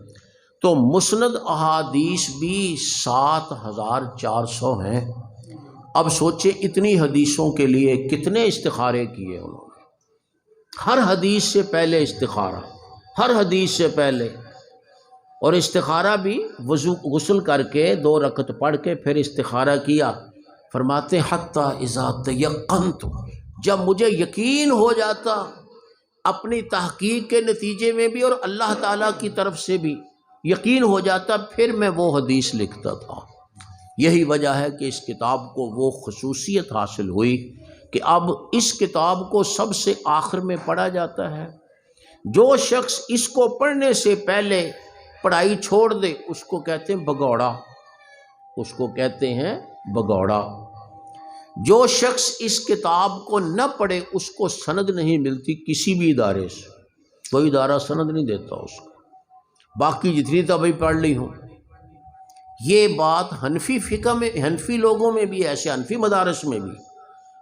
[SPEAKER 2] تو مسند احادیث بھی 7400 ہیں۔ اب سوچے اتنی حدیثوں کے لیے کتنے استخارے کیے انہوں نے، ہر حدیث سے پہلے استخارہ، ہر حدیث سے پہلے، اور استخارہ بھی غسل کر کے 2 رکعت پڑھ کے پھر استخارہ کیا۔ فرماتے حتی اذا تیقنت، جب مجھے یقین ہو جاتا اپنی تحقیق کے نتیجے میں بھی اور اللہ تعالیٰ کی طرف سے بھی یقین ہو جاتا، پھر میں وہ حدیث لکھتا تھا۔ یہی وجہ ہے کہ اس کتاب کو وہ خصوصیت حاصل ہوئی کہ اب اس کتاب کو سب سے آخر میں پڑھا جاتا ہے۔ جو شخص اس کو پڑھنے سے پہلے پڑھائی چھوڑ دے اس کو کہتے ہیں بگوڑا، اس کو کہتے ہیں بگوڑا۔ جو شخص اس کتاب کو نہ پڑھے اس کو سند نہیں ملتی کسی بھی ادارے سے، کوئی ادارہ سند نہیں دیتا اس کو، باقی جتنی طبعی پڑھ لی ہوں۔ یہ بات حنفی فقہ میں، حنفی لوگوں میں بھی ایسے، حنفی مدارس میں بھی،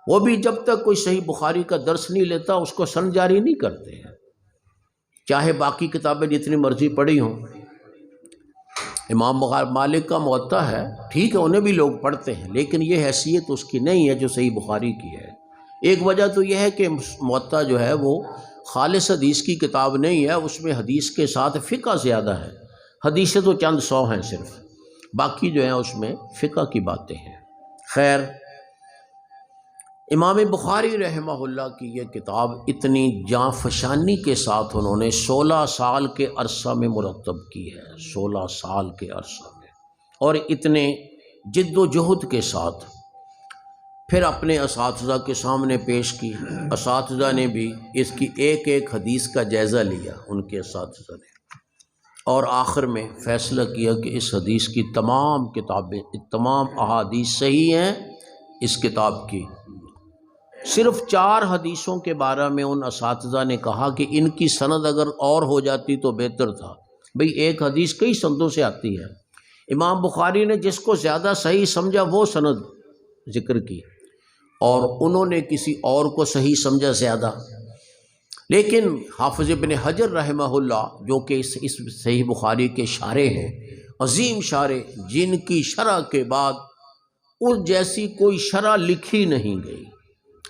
[SPEAKER 2] وہ بھی جب تک کوئی صحیح بخاری کا درس نہیں لیتا اس کو سند جاری نہیں کرتے ہیں، چاہے باقی کتابیں جتنی مرضی پڑھی ہوں۔ امام مالک کا موطا ہے، ٹھیک ہے انہیں بھی لوگ پڑھتے ہیں، لیکن یہ حیثیت اس کی نہیں ہے جو صحیح بخاری کی ہے۔ ایک وجہ تو یہ ہے کہ موطا جو ہے وہ خالص حدیث کی کتاب نہیں ہے، اس میں حدیث کے ساتھ فقہ زیادہ ہے، حدیثیں تو چند 100 ہیں صرف، باقی جو ہیں اس میں فقہ کی باتیں ہیں۔ خیر، امام بخاری رحمہ اللہ کی یہ کتاب اتنی جاں فشانی کے ساتھ انہوں نے 16 سال کے عرصہ میں مرتب کی ہے، 16 سال کے عرصہ میں، اور اتنے جد و جہد کے ساتھ پھر اپنے اساتذہ کے سامنے پیش کی۔ اساتذہ نے بھی اس کی ایک ایک حدیث کا جائزہ لیا، ان کے اساتذہ نے، اور آخر میں فیصلہ کیا کہ اس حدیث کی تمام کتابیں، تمام احادیث صحیح ہیں اس کتاب کی۔ صرف 4 حدیثوں کے بارے میں ان اساتذہ نے کہا کہ ان کی سند اگر اور ہو جاتی تو بہتر تھا، بھئی ایک حدیث کئی سندوں سے آتی ہے، امام بخاری نے جس کو زیادہ صحیح سمجھا وہ سند ذکر کی، اور انہوں نے کسی اور کو صحیح سمجھا زیادہ۔ لیکن حافظ ابن حجر رحمہ اللہ جو کہ اس صحیح بخاری کے شارح ہیں، عظیم شارح، جن کی شرح کے بعد اس جیسی کوئی شرح لکھی نہیں گئی،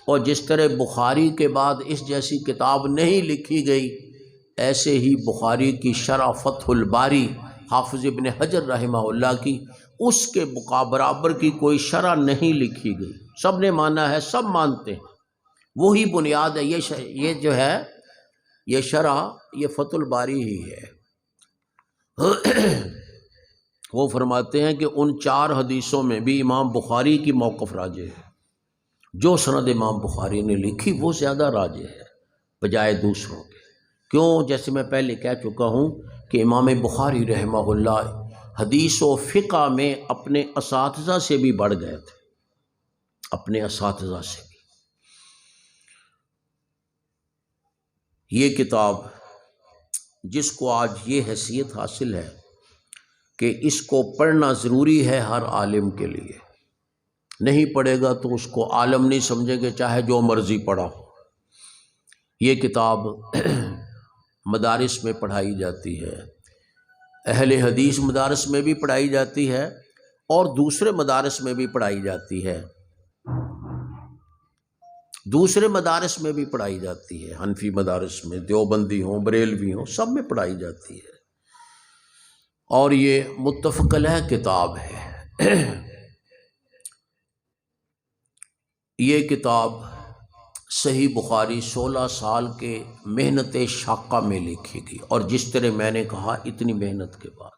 [SPEAKER 2] اور جس طرح بخاری کے بعد اس جیسی کتاب نہیں لکھی گئی، ایسے ہی بخاری کی شرح فتح الباری حافظ ابن حجر رحمہ اللہ کی، اس کے برابر کی کوئی شرح نہیں لکھی گئی۔ سب نے مانا ہے، سب مانتے ہیں، وہی بنیاد ہے، یہ جو ہے یہ شرح یہ فتح الباری ہی ہے۔ وہ فرماتے ہیں کہ ان 4 حدیثوں میں بھی امام بخاری کی موقف راجح ہے، جو سند امام بخاری نے لکھی وہ زیادہ راجح ہے بجائے دوسروں کے۔ کیوں؟ جیسے میں پہلے کہہ چکا ہوں کہ امام بخاری رحمہ اللہ حدیث و فقہ میں اپنے اساتذہ سے بھی بڑھ گئے تھے، اپنے اساتذہ سے بھی۔ یہ کتاب جس کو آج یہ حیثیت حاصل ہے کہ اس کو پڑھنا ضروری ہے ہر عالم کے لیے، نہیں پڑھے گا تو اس کو عالم نہیں سمجھے گے چاہے جو مرضی پڑھا ہو۔ یہ کتاب مدارس میں پڑھائی جاتی ہے، اہل حدیث مدارس میں بھی پڑھائی جاتی ہے اور دوسرے مدارس میں بھی پڑھائی جاتی ہے، دوسرے مدارس میں بھی پڑھائی جاتی ہے، حنفی مدارس میں، دیوبندی ہوں، بریلوی ہوں، سب میں پڑھائی جاتی ہے، اور یہ متفق علیہ کتاب ہے۔ یہ کتاب صحیح بخاری 16 سال کے محنت شاقہ میں لکھی گئی، اور جس طرح میں نے کہا اتنی محنت کے بعد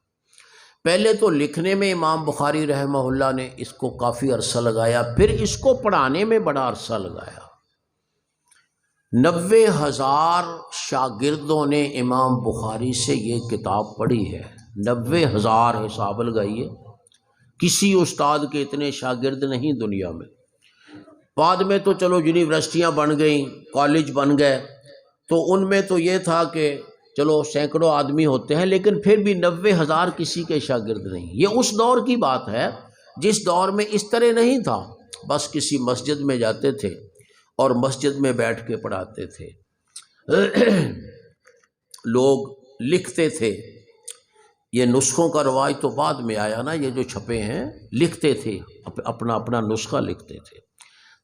[SPEAKER 2] پہلے تو لکھنے میں امام بخاری رحمہ اللہ نے اس کو کافی عرصہ لگایا، پھر اس کو پڑھانے میں بڑا عرصہ لگایا۔ 90,000 شاگردوں نے امام بخاری سے یہ کتاب پڑھی ہے۔ 90,000 حساب لگائیے، کسی استاد کے اتنے شاگرد نہیں دنیا میں۔ بعد میں تو چلو یونیورسٹیاں بن گئیں، کالج بن گئے، تو ان میں تو یہ تھا کہ چلو سینکڑوں آدمی ہوتے ہیں، لیکن پھر بھی 90,000 کسی کے شاگرد نہیں۔ یہ اس دور کی بات ہے جس دور میں اس طرح نہیں تھا، بس کسی مسجد میں جاتے تھے اور مسجد میں بیٹھ کے پڑھاتے تھے، لوگ لکھتے تھے۔ یہ نسخوں کا رواج تو بعد میں آیا نا، یہ جو چھپے ہیں، لکھتے تھے، اپنا اپنا نسخہ لکھتے تھے۔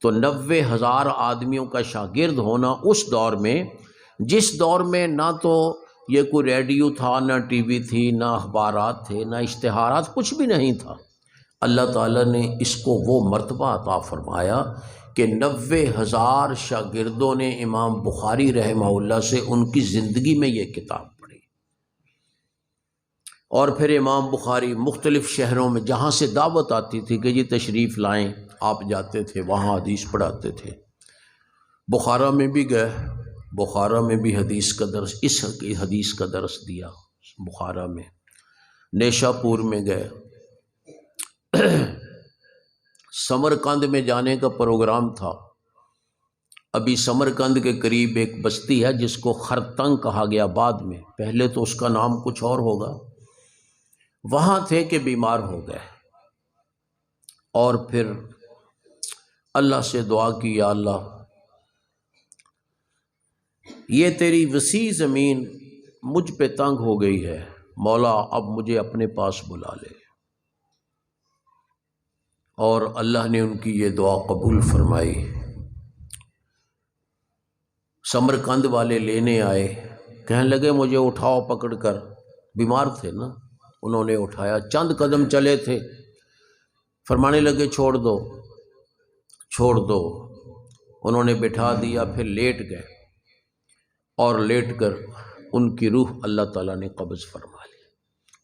[SPEAKER 2] تو 90,000 آدمیوں کا شاگرد ہونا اس دور میں، جس دور میں نہ تو یہ کوئی ریڈیو تھا، نہ ٹی وی تھی، نہ اخبارات تھے، نہ اشتہارات، کچھ بھی نہیں تھا، اللہ تعالیٰ نے اس کو وہ مرتبہ عطا فرمایا کہ 90,000 شاگردوں نے امام بخاری رحمہ اللہ سے ان کی زندگی میں یہ کتاب پڑھی۔ اور پھر امام بخاری مختلف شہروں میں جہاں سے دعوت آتی تھی کہ جی تشریف لائیں، آپ جاتے تھے، وہاں حدیث پڑھاتے تھے۔ بخارا میں بھی گئے، بخارا میں بھی حدیث کا درس، اس حدیث کا درس دیا بخارا میں۔ نیشا پور میں گئے، سمرقند میں جانے کا پروگرام تھا۔ ابھی سمرقند کے قریب ایک بستی ہے جس کو خرتنگ کہا گیا بعد میں، پہلے تو اس کا نام کچھ اور ہوگا۔ وہاں تھے کہ بیمار ہو گئے، اور پھر اللہ سے دعا کی، یا اللہ یہ تیری وسیع زمین مجھ پہ تنگ ہو گئی ہے، مولا اب مجھے اپنے پاس بلا لے۔ اور اللہ نے ان کی یہ دعا قبول فرمائی۔ سمرقند والے لینے آئے، کہنے لگے مجھے اٹھاؤ پکڑ کر، بیمار تھے نا، انہوں نے اٹھایا، چند قدم چلے تھے، فرمانے لگے چھوڑ دو چھوڑ دو، انہوں نے بٹھا دیا، پھر لیٹ گئے، اور لیٹ کر ان کی روح اللہ تعالیٰ نے قبض فرما لی۔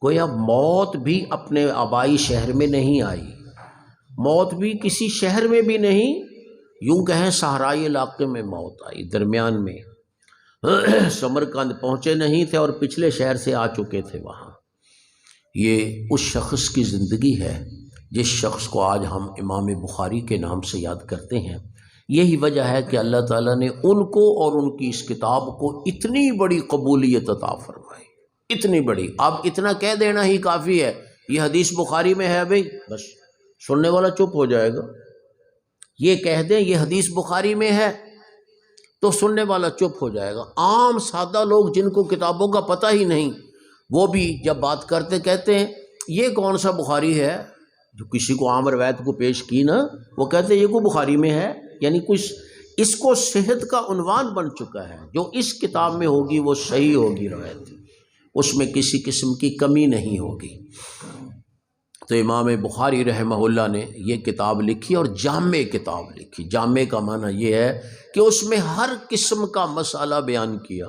[SPEAKER 2] گویا موت بھی اپنے آبائی شہر میں نہیں آئی، موت بھی کسی شہر میں بھی نہیں، یوں کہیں صحرائی علاقے میں موت آئی، درمیان میں۔ سمرقند پہنچے نہیں تھے اور پچھلے شہر سے آ چکے تھے وہاں۔ یہ اس شخص کی زندگی ہے جس شخص کو آج ہم امام بخاری کے نام سے یاد کرتے ہیں۔ یہی وجہ ہے کہ اللہ تعالیٰ نے ان کو اور ان کی اس کتاب کو اتنی بڑی قبولیت عطا فرمائی، اتنی بڑی۔ اب اتنا کہہ دینا ہی کافی ہے، یہ حدیث بخاری میں ہے بھئی، بس سننے والا چپ ہو جائے گا۔ یہ کہہ دیں یہ حدیث بخاری میں ہے تو سننے والا چپ ہو جائے گا۔ عام سادہ لوگ جن کو کتابوں کا پتہ ہی نہیں، وہ بھی جب بات کرتے کہتے ہیں یہ کون سا بخاری ہے، جو کسی کو عام روایت کو پیش کی نا، وہ کہتے ہیں یہ کو بخاری میں ہے، یعنی کچھ اس کو صحت کا عنوان بن چکا ہے، جو اس کتاب میں ہوگی وہ صحیح ہوگی روایت، اس میں کسی قسم کی کمی نہیں ہوگی۔ تو امام بخاری رحمہ اللہ نے یہ کتاب لکھی اور جامع کتاب لکھی۔ جامع کا معنی یہ ہے کہ اس میں ہر قسم کا مسئلہ بیان کیا،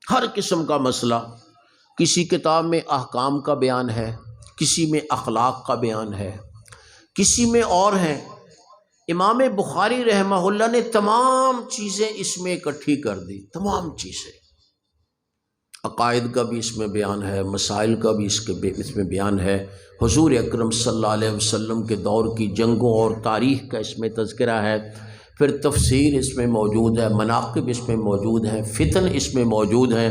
[SPEAKER 2] ہر قسم کا مسئلہ۔ کسی کتاب میں احکام کا بیان ہے، کسی میں اخلاق کا بیان ہے، کسی میں اور ہیں۔ امام بخاری رحمہ اللہ نے تمام چیزیں اس میں اکٹھی کر دی، تمام چیزیں۔ عقائد کا بھی اس میں بیان ہے، مسائل کا بھی اس میں بیان ہے، حضور اکرم صلی اللہ علیہ وسلم کے دور کی جنگوں اور تاریخ کا اس میں تذکرہ ہے، پھر تفسیر اس میں موجود ہے، مناقب اس میں موجود ہیں، فتن اس میں موجود ہیں،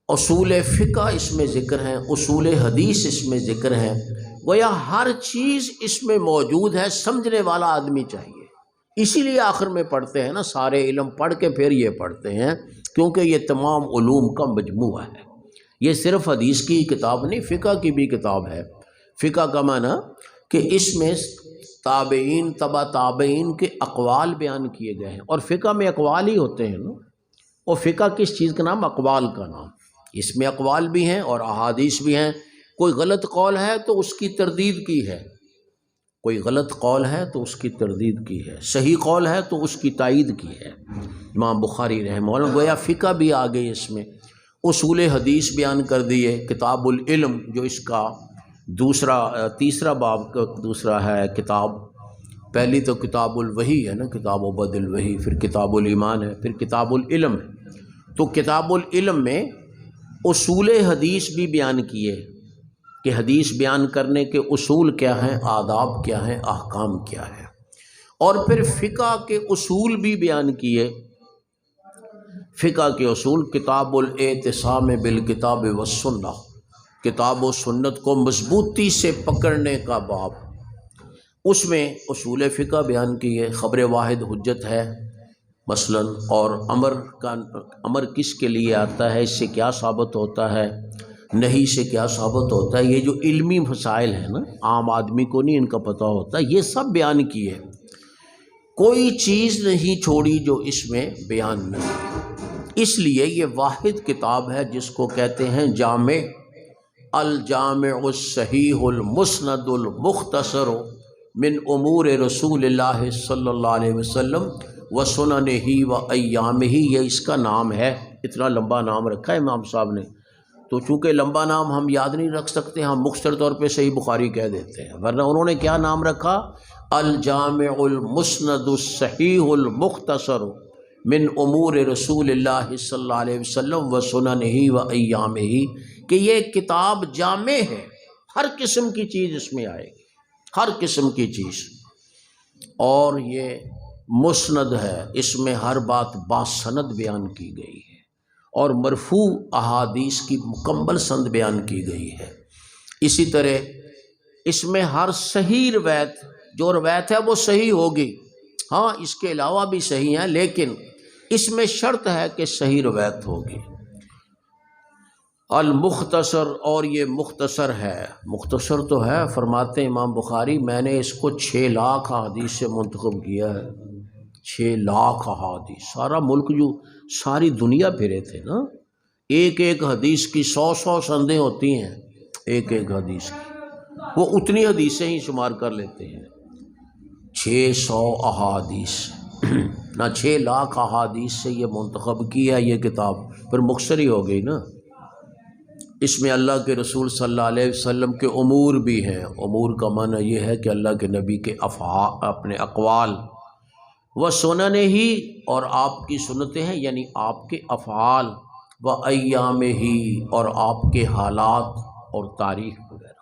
[SPEAKER 2] اصول فقہ اس میں ذکر ہیں، اصول حدیث اس میں ذکر ہیں۔ گویا ہر چیز اس میں موجود ہے، سمجھنے والا آدمی چاہیے۔ اسی لیے آخر میں پڑھتے ہیں نا، سارے علم پڑھ کے پھر یہ پڑھتے ہیں، کیونکہ یہ تمام علوم کا مجموعہ ہے۔ یہ صرف حدیث کی کتاب نہیں، فقہ کی بھی کتاب ہے۔ فقہ کا معنی کہ اس میں تابعین تبع تابعین کے اقوال بیان کیے گئے ہیں، اور فقہ میں اقوال ہی ہوتے ہیں نا۔ اور فقہ کس چیز کا نام؟ اقوال کا نام۔ اس میں اقوال بھی ہیں اور احادیث بھی ہیں۔ کوئی غلط قول ہے تو اس کی تردید کی ہے، کوئی غلط قول ہے تو اس کی تردید کی ہے، صحیح قول ہے تو اس کی تائید کی ہے۔ امام بخاری رحمہ اللہ گویا فقہ بھی آ گئی اس میں، اصول حدیث بیان کر دیے، کتاب العلم جو اس کا تیسرا باب کا دوسرا ہے کتاب، پہلی تو کتاب الوحی ہے نا، کتاب عبد الوحی، پھر کتاب الایمان ہے، پھر کتاب العلم ہے۔ تو کتاب العلم میں اصول حدیث بھی بیان کیے کہ حدیث بیان کرنے کے اصول کیا ہیں، آداب کیا ہیں، احکام کیا ہے، اور پھر فقہ کے اصول بھی بیان کیے۔ فقہ کے اصول، کتاب الاعتصام بالکتاب والسنہ، کتاب و سنت کو مضبوطی سے پکڑنے کا باب، اس میں اصول فقہ بیان کیے۔ خبر واحد حجت ہے مثلا، اور امر کس کے لیے آتا ہے، اس سے کیا ثابت ہوتا ہے، نہیں سے کیا ثابت ہوتا ہے، یہ جو علمی مسائل ہیں نا، عام آدمی کو نہیں ان کا پتہ ہوتا، یہ سب بیان کیے۔ کوئی چیز نہیں چھوڑی جو اس میں بیان نہیں ہے۔ اس لیے یہ واحد کتاب ہے جس کو کہتے ہیں جامع، الجامع الصحیح المسند المختصر من امور رسول اللہ صلی اللہ علیہ وسلم وسننہ وایامہ، یہ اس کا نام ہے۔ اتنا لمبا نام رکھا ہے امام صاحب نے، تو چونکہ لمبا نام ہم یاد نہیں رکھ سکتے، ہم مختصر طور پہ صحیح بخاری کہہ دیتے ہیں، ورنہ انہوں نے کیا نام رکھا، الجامع المسند الصحیح المختصر من امور رسول اللہ صلی اللہ علیہ وسلم وسننہ وایامہ، کہ یہ کتاب جامع ہے، ہر قسم کی چیز اس میں آئے گی، ہر قسم کی چیز، اور یہ مسند ہے، اس میں ہر بات باسند بیان کی گئی ہے، اور مرفوع احادیث کی مکمل سند بیان کی گئی ہے۔ اسی طرح اس میں ہر صحیح روایت، جو روایت ہے وہ صحیح ہوگی، ہاں اس کے علاوہ بھی صحیح ہیں، لیکن اس میں شرط ہے کہ صحیح روایت ہوگی۔ المختصر، اور یہ مختصر ہے، مختصر تو ہے، فرماتے ہیں امام بخاری میں نے اس کو 6 لاکھ احادیث سے منتخب کیا ہے، 6 لاکھ احادیث، سارا ملک جو ساری دنیا پھرے تھے نا، ایک ایک حدیث کی 100 سندیں ہوتی ہیں، ایک ایک حدیث کی، وہ اتنی حدیثیں ہی شمار کر لیتے ہیں، 600 احادیث نہ 6 لاکھ احادیث سے یہ منتخب کی ہے یہ کتاب، پھر مختصر ہی ہو گئی نا۔ اس میں اللہ کے رسول صلی اللہ علیہ وسلم کے امور بھی ہیں، امور کا معنی یہ ہے کہ اللہ کے نبی کے اپنے اقوال، و سنن ہی، اور آپ کی سنتیں ہیں یعنی آپ کے افعال، و ایام ہی، اور آپ کے حالات اور تاریخ وغیرہ۔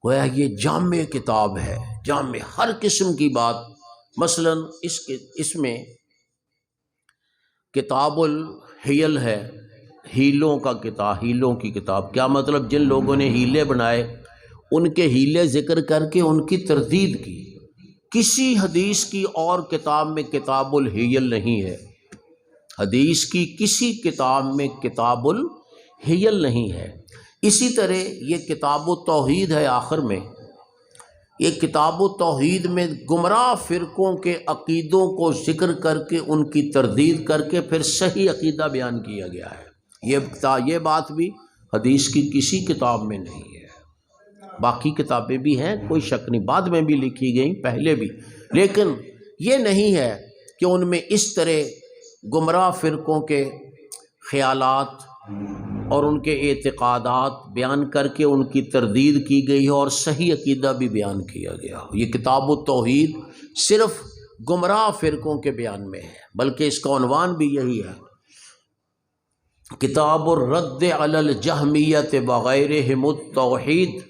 [SPEAKER 2] گویا یہ جامع کتاب ہے، جامع، ہر قسم کی بات، مثلا اس میں کتاب الحیل ہے، ہیلوں کا کتاب، ہیلوں کی کتاب، کیا مطلب، جن لوگوں نے ہیلے بنائے ان کے ہیلے ذکر کر کے ان کی تردید کی۔ کسی حدیث کی اور کتاب میں کتاب الحیل نہیں ہے، حدیث کی کسی کتاب میں کتاب الحیل نہیں ہے۔ اسی طرح یہ کتاب التوحید ہے، آخر میں یہ کتاب التوحید میں گمراہ فرقوں کے عقیدوں کو ذکر کر کے ان کی تردید کر کے پھر صحیح عقیدہ بیان کیا گیا ہے۔ یہ بات بھی حدیث کی کسی کتاب میں نہیں ہے، باقی کتابیں بھی ہیں، کوئی شک نہیں، بعد میں بھی لکھی گئیں، پہلے بھی، لیکن یہ نہیں ہے کہ ان میں اس طرح گمراہ فرقوں کے خیالات اور ان کے اعتقادات بیان کر کے ان کی تردید کی گئی ہے اور صحیح عقیدہ بھی بیان کیا گیا۔ یہ کتاب التوحید صرف گمراہ فرقوں کے بیان میں ہے، بلکہ اس کا عنوان بھی یہی ہے، کتاب الرد علی الجہمیۃ وغیرہم التوحید۔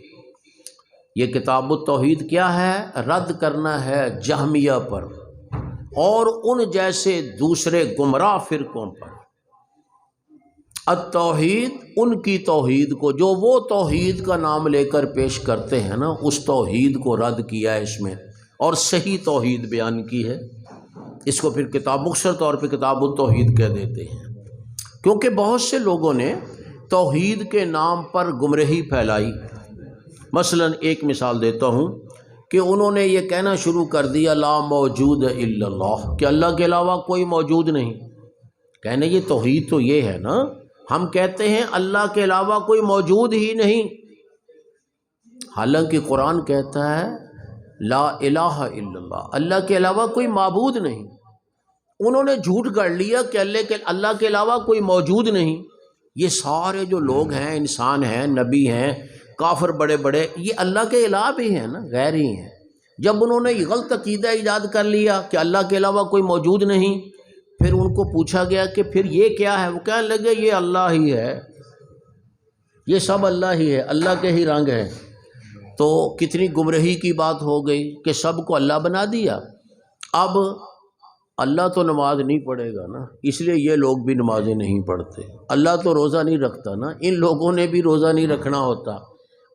[SPEAKER 2] یہ کتاب التوحید کیا ہے، رد کرنا ہے جہمیہ پر اور ان جیسے دوسرے گمراہ فرقوں پر۔ التوحید، ان کی توحید کو، جو وہ توحید کا نام لے کر پیش کرتے ہیں نا، اس توحید کو رد کیا ہے اس میں، اور صحیح توحید بیان کی ہے۔ اس کو پھر کتاب مختصر طور پہ کتاب التوحید کہہ دیتے ہیں، کیونکہ بہت سے لوگوں نے توحید کے نام پر گمراہی پھیلائی۔ مثلا ایک مثال دیتا ہوں کہ انہوں نے یہ کہنا شروع کر دیا لا موجود الا اللہ، کہ اللہ کے علاوہ کوئی موجود نہیں۔ کہنے یہ توحید تو یہ ہے نا، ہم کہتے ہیں اللہ کے علاوہ کوئی موجود ہی نہیں، حالانکہ قرآن کہتا ہے لا الہ الا اللہ، اللہ کے علاوہ کوئی معبود نہیں۔ انہوں نے جھوٹ گڑھ لیا کہ اللہ کے علاوہ کوئی موجود نہیں۔ یہ سارے جو لوگ ہیں، انسان ہیں، نبی ہیں، کافر بڑے بڑے، یہ اللہ کے الہ بھی ہیں نا، غیر ہی ہیں۔ جب انہوں نے یہ غلط عقیدہ ایجاد کر لیا کہ اللہ کے علاوہ کوئی موجود نہیں، پھر ان کو پوچھا گیا کہ پھر یہ کیا ہے؟ وہ کہنے لگے یہ اللہ ہی ہے، یہ سب اللہ ہی ہے، اللہ کے ہی رنگ ہے۔ تو کتنی گمراہی کی بات ہو گئی کہ سب کو اللہ بنا دیا۔ اب اللہ تو نماز نہیں پڑھے گا نا، اس لیے یہ لوگ بھی نمازیں نہیں پڑھتے۔ اللہ تو روزہ نہیں رکھتا نا، ان لوگوں نے بھی روزہ نہیں رکھنا ہوتا۔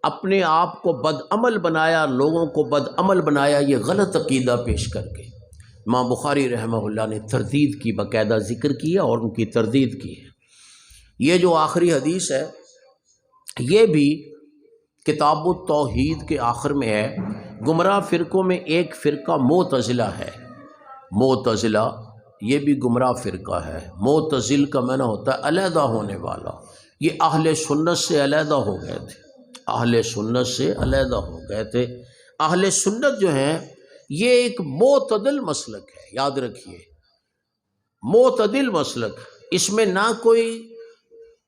[SPEAKER 2] اپنے آپ کو بد عمل بنایا، لوگوں کو بد عمل بنایا، یہ غلط عقیدہ پیش کر کے۔ امام بخاری رحمہ اللہ نے تردید کی، باقاعدہ ذکر کیا اور ان کی تردید کی ہے۔ یہ جو آخری حدیث ہے یہ بھی کتاب التوحید کے آخر میں ہے۔ گمراہ فرقوں میں ایک فرقہ معتزلہ ہے۔ معتزلہ یہ بھی گمراہ فرقہ ہے۔ معتزل کا معنی ہوتا ہے علیحدہ ہونے والا۔ یہ اہل سنت سے علیحدہ ہو گئے تھے، اہل سنت سے علیحدہ ہو گئے تھے۔ اہل سنت جو ہیں یہ ایک معتدل مسلک ہے، یاد رکھیے، معتدل مسلک۔ اس میں نہ کوئی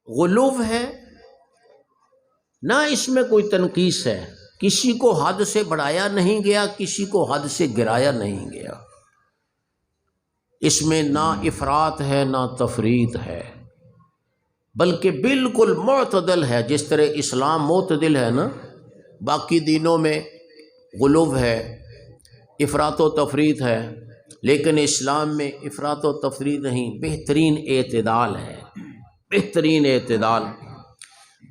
[SPEAKER 2] غلو ہے، نہ اس میں کوئی تنقیص ہے، کسی کو حد سے بڑھایا نہیں گیا، کسی کو حد سے گرایا نہیں گیا۔ اس میں نہ افراط ہے نہ تفریط ہے، بلکہ بالکل معتدل ہے۔ جس طرح اسلام معتدل ہے نا، باقی دینوں میں غلو ہے، افراط و تفریط ہے، لیکن اسلام میں افراط و تفریط نہیں، بہترین اعتدال ہے، بہترین اعتدال۔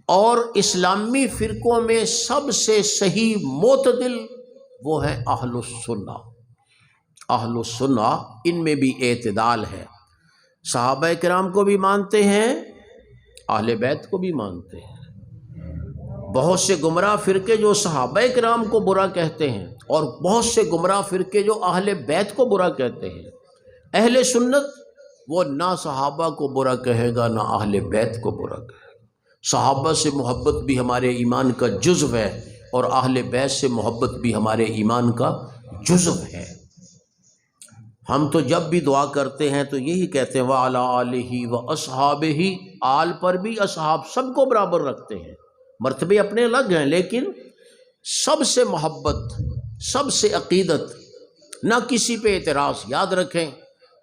[SPEAKER 2] اور اسلامی فرقوں میں سب سے صحیح معتدل وہ ہے اہل السنہ۔ اہل السنہ ان میں بھی اعتدال ہے، صحابہ کرام کو بھی مانتے ہیں، اہل بیت کو بھی مانتے ہیں۔ بہت سے گمراہ فرقے جو صحابہ کرام کو برا کہتے ہیں، اور بہت سے گمراہ فرقے جو اہل بیت کو برا کہتے ہیں۔ اہل سنت وہ نہ صحابہ کو برا کہے گا نہ اہل بیت کو برا کہے گا۔ صحابہ سے محبت بھی ہمارے ایمان کا جزو ہے، اور اہل بیت سے محبت بھی ہمارے ایمان کا جزو ہے۔ ہم تو جب بھی دعا کرتے ہیں تو یہی کہتے ہیں وَعَلَىٰ آلِهِ وَأَصْحَابِهِ، آل پر بھی اصحاب سب کو برابر رکھتے ہیں، مرتبے اپنے الگ ہیں، لیکن سب سے محبت، سب سے عقیدت، نہ کسی پہ اعتراض۔ یاد رکھیں،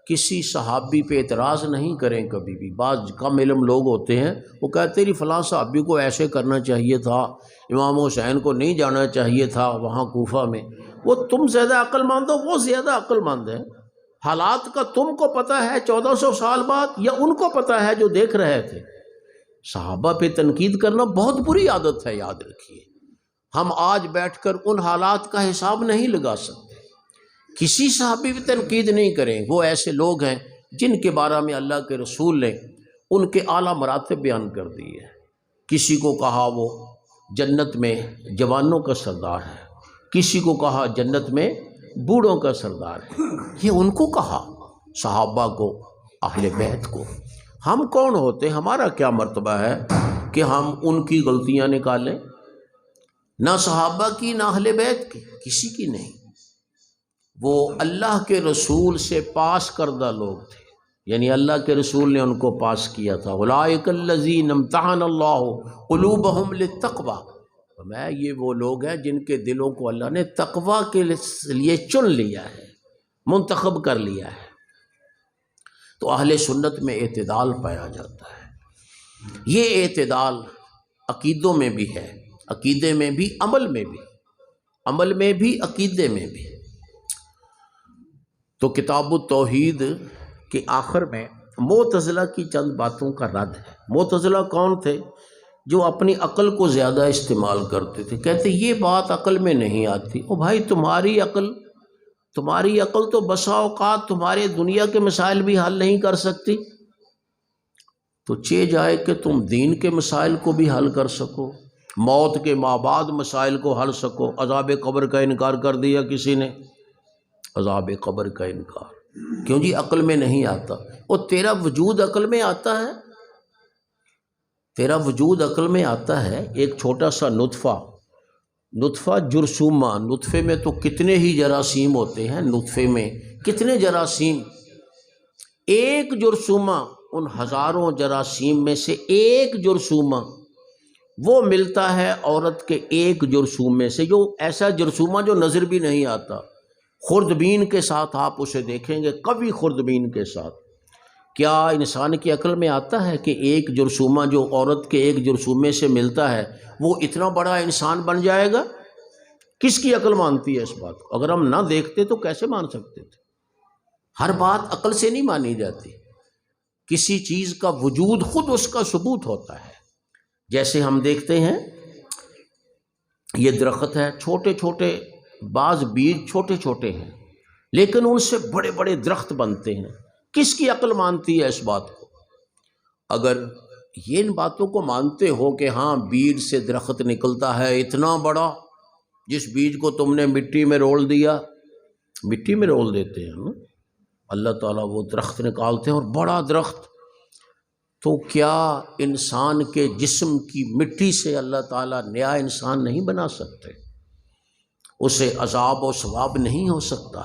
[SPEAKER 2] کسی صحابی پہ اعتراض نہیں کریں کبھی بھی۔ بعض کم علم لوگ ہوتے ہیں، وہ کہتے ہیں فلاں صحابی کو ایسے کرنا چاہیے تھا، امام حسین کو نہیں جانا چاہیے تھا وہاں کوفہ میں۔ وہ تم زیادہ عقل مند ہو، وہ زیادہ عقل مند ہے۔ حالات کا تم کو پتہ ہے 1400 سال بعد، یا ان کو پتہ ہے جو دیکھ رہے تھے؟ صحابہ پہ تنقید کرنا بہت بری عادت ہے، یاد رکھیے۔ ہم آج بیٹھ کر ان حالات کا حساب نہیں لگا سکتے۔ کسی صحابی بھی تنقید نہیں کریں، وہ ایسے لوگ ہیں جن کے بارے میں اللہ کے رسول نے ان کے اعلیٰ مراتب بیان کر دیے۔ کسی کو کہا وہ جنت میں جوانوں کا سردار ہے، کسی کو کہا جنت میں بوڑھوں کا سردار ہے۔ یہ ان کو کہا، صحابہ کو، اہل بیت کو۔ ہم کون ہوتے، ہمارا کیا مرتبہ ہے کہ ہم ان کی غلطیاں نکالیں؟ نہ صحابہ کی، نہ اہل بیت کی، کسی کی نہیں۔ وہ اللہ کے رسول سے پاس کردہ لوگ تھے، یعنی اللہ کے رسول نے ان کو پاس کیا تھا۔ اولئک الذین امتحن اللہ قلوبہم للتقوی، میں یہ وہ لوگ ہیں جن کے دلوں کو اللہ نے تقوی کے لیے چن لیا ہے، منتخب کر لیا ہے۔ تو اہل سنت میں اعتدال پایا جاتا ہے۔ یہ اعتدال عقیدوں میں بھی ہے، عقیدے میں بھی، عمل میں بھی، عمل میں بھی، عقیدے میں بھی۔ تو کتاب التوحید کے آخر میں معتزلہ کی چند باتوں کا رد ہے۔ معتزلہ کون تھے؟ جو اپنی عقل کو زیادہ استعمال کرتے تھے، کہتے یہ بات عقل میں نہیں آتی۔ او بھائی، تمہاری عقل تو بسا اوقات تمہارے دنیا کے مسائل بھی حل نہیں کر سکتی، تو چہ جائے کہ تم دین کے مسائل کو بھی حل کر سکو، موت کے ما بعد مسائل کو حل سکو۔ عذاب قبر کا انکار کر دیا کسی نے، عذاب قبر کا انکار کیوں جی؟ عقل میں نہیں آتا۔ اور تیرا وجود عقل میں آتا ہے، تیرا وجود عقل میں آتا ہے۔ ایک چھوٹا سا نطفہ نطفہ جرثومہ، نطفے میں تو کتنے ہی جراثیم ہوتے ہیں، نطفے میں کتنے جراثیم، ایک جرثومہ ان ہزاروں جراثیم میں سے ایک جرثومہ وہ ملتا ہے عورت کے ایک جرثومے سے، جو ایسا جرثومہ جو نظر بھی نہیں آتا، خوردبین کے ساتھ آپ اسے دیکھیں گے، کبھی خوردبین کے ساتھ۔ کیا انسان کی عقل میں آتا ہے کہ ایک جرثومہ جو عورت کے ایک جرثومے سے ملتا ہے وہ اتنا بڑا انسان بن جائے گا؟ کس کی عقل مانتی ہے اس بات کو؟ اگر ہم نہ دیکھتے تو کیسے مان سکتے تھے؟ ہر بات عقل سے نہیں مانی جاتی، کسی چیز کا وجود خود اس کا ثبوت ہوتا ہے۔ جیسے ہم دیکھتے ہیں یہ درخت ہے، چھوٹے چھوٹے بعض بیج چھوٹے چھوٹے ہیں لیکن ان سے بڑے بڑے درخت بنتے ہیں، کس کی عقل مانتی ہے اس بات کو؟ اگر یہ ان باتوں کو مانتے ہو کہ ہاں بیج سے درخت نکلتا ہے اتنا بڑا، جس بیج کو تم نے مٹی میں رول دیا، مٹی میں رول دیتے ہیں نا، اللہ تعالیٰ وہ درخت نکالتے ہیں اور بڑا درخت، تو کیا انسان کے جسم کی مٹی سے اللہ تعالیٰ نیا انسان نہیں بنا سکتے؟ اسے عذاب و ثواب نہیں ہو سکتا؟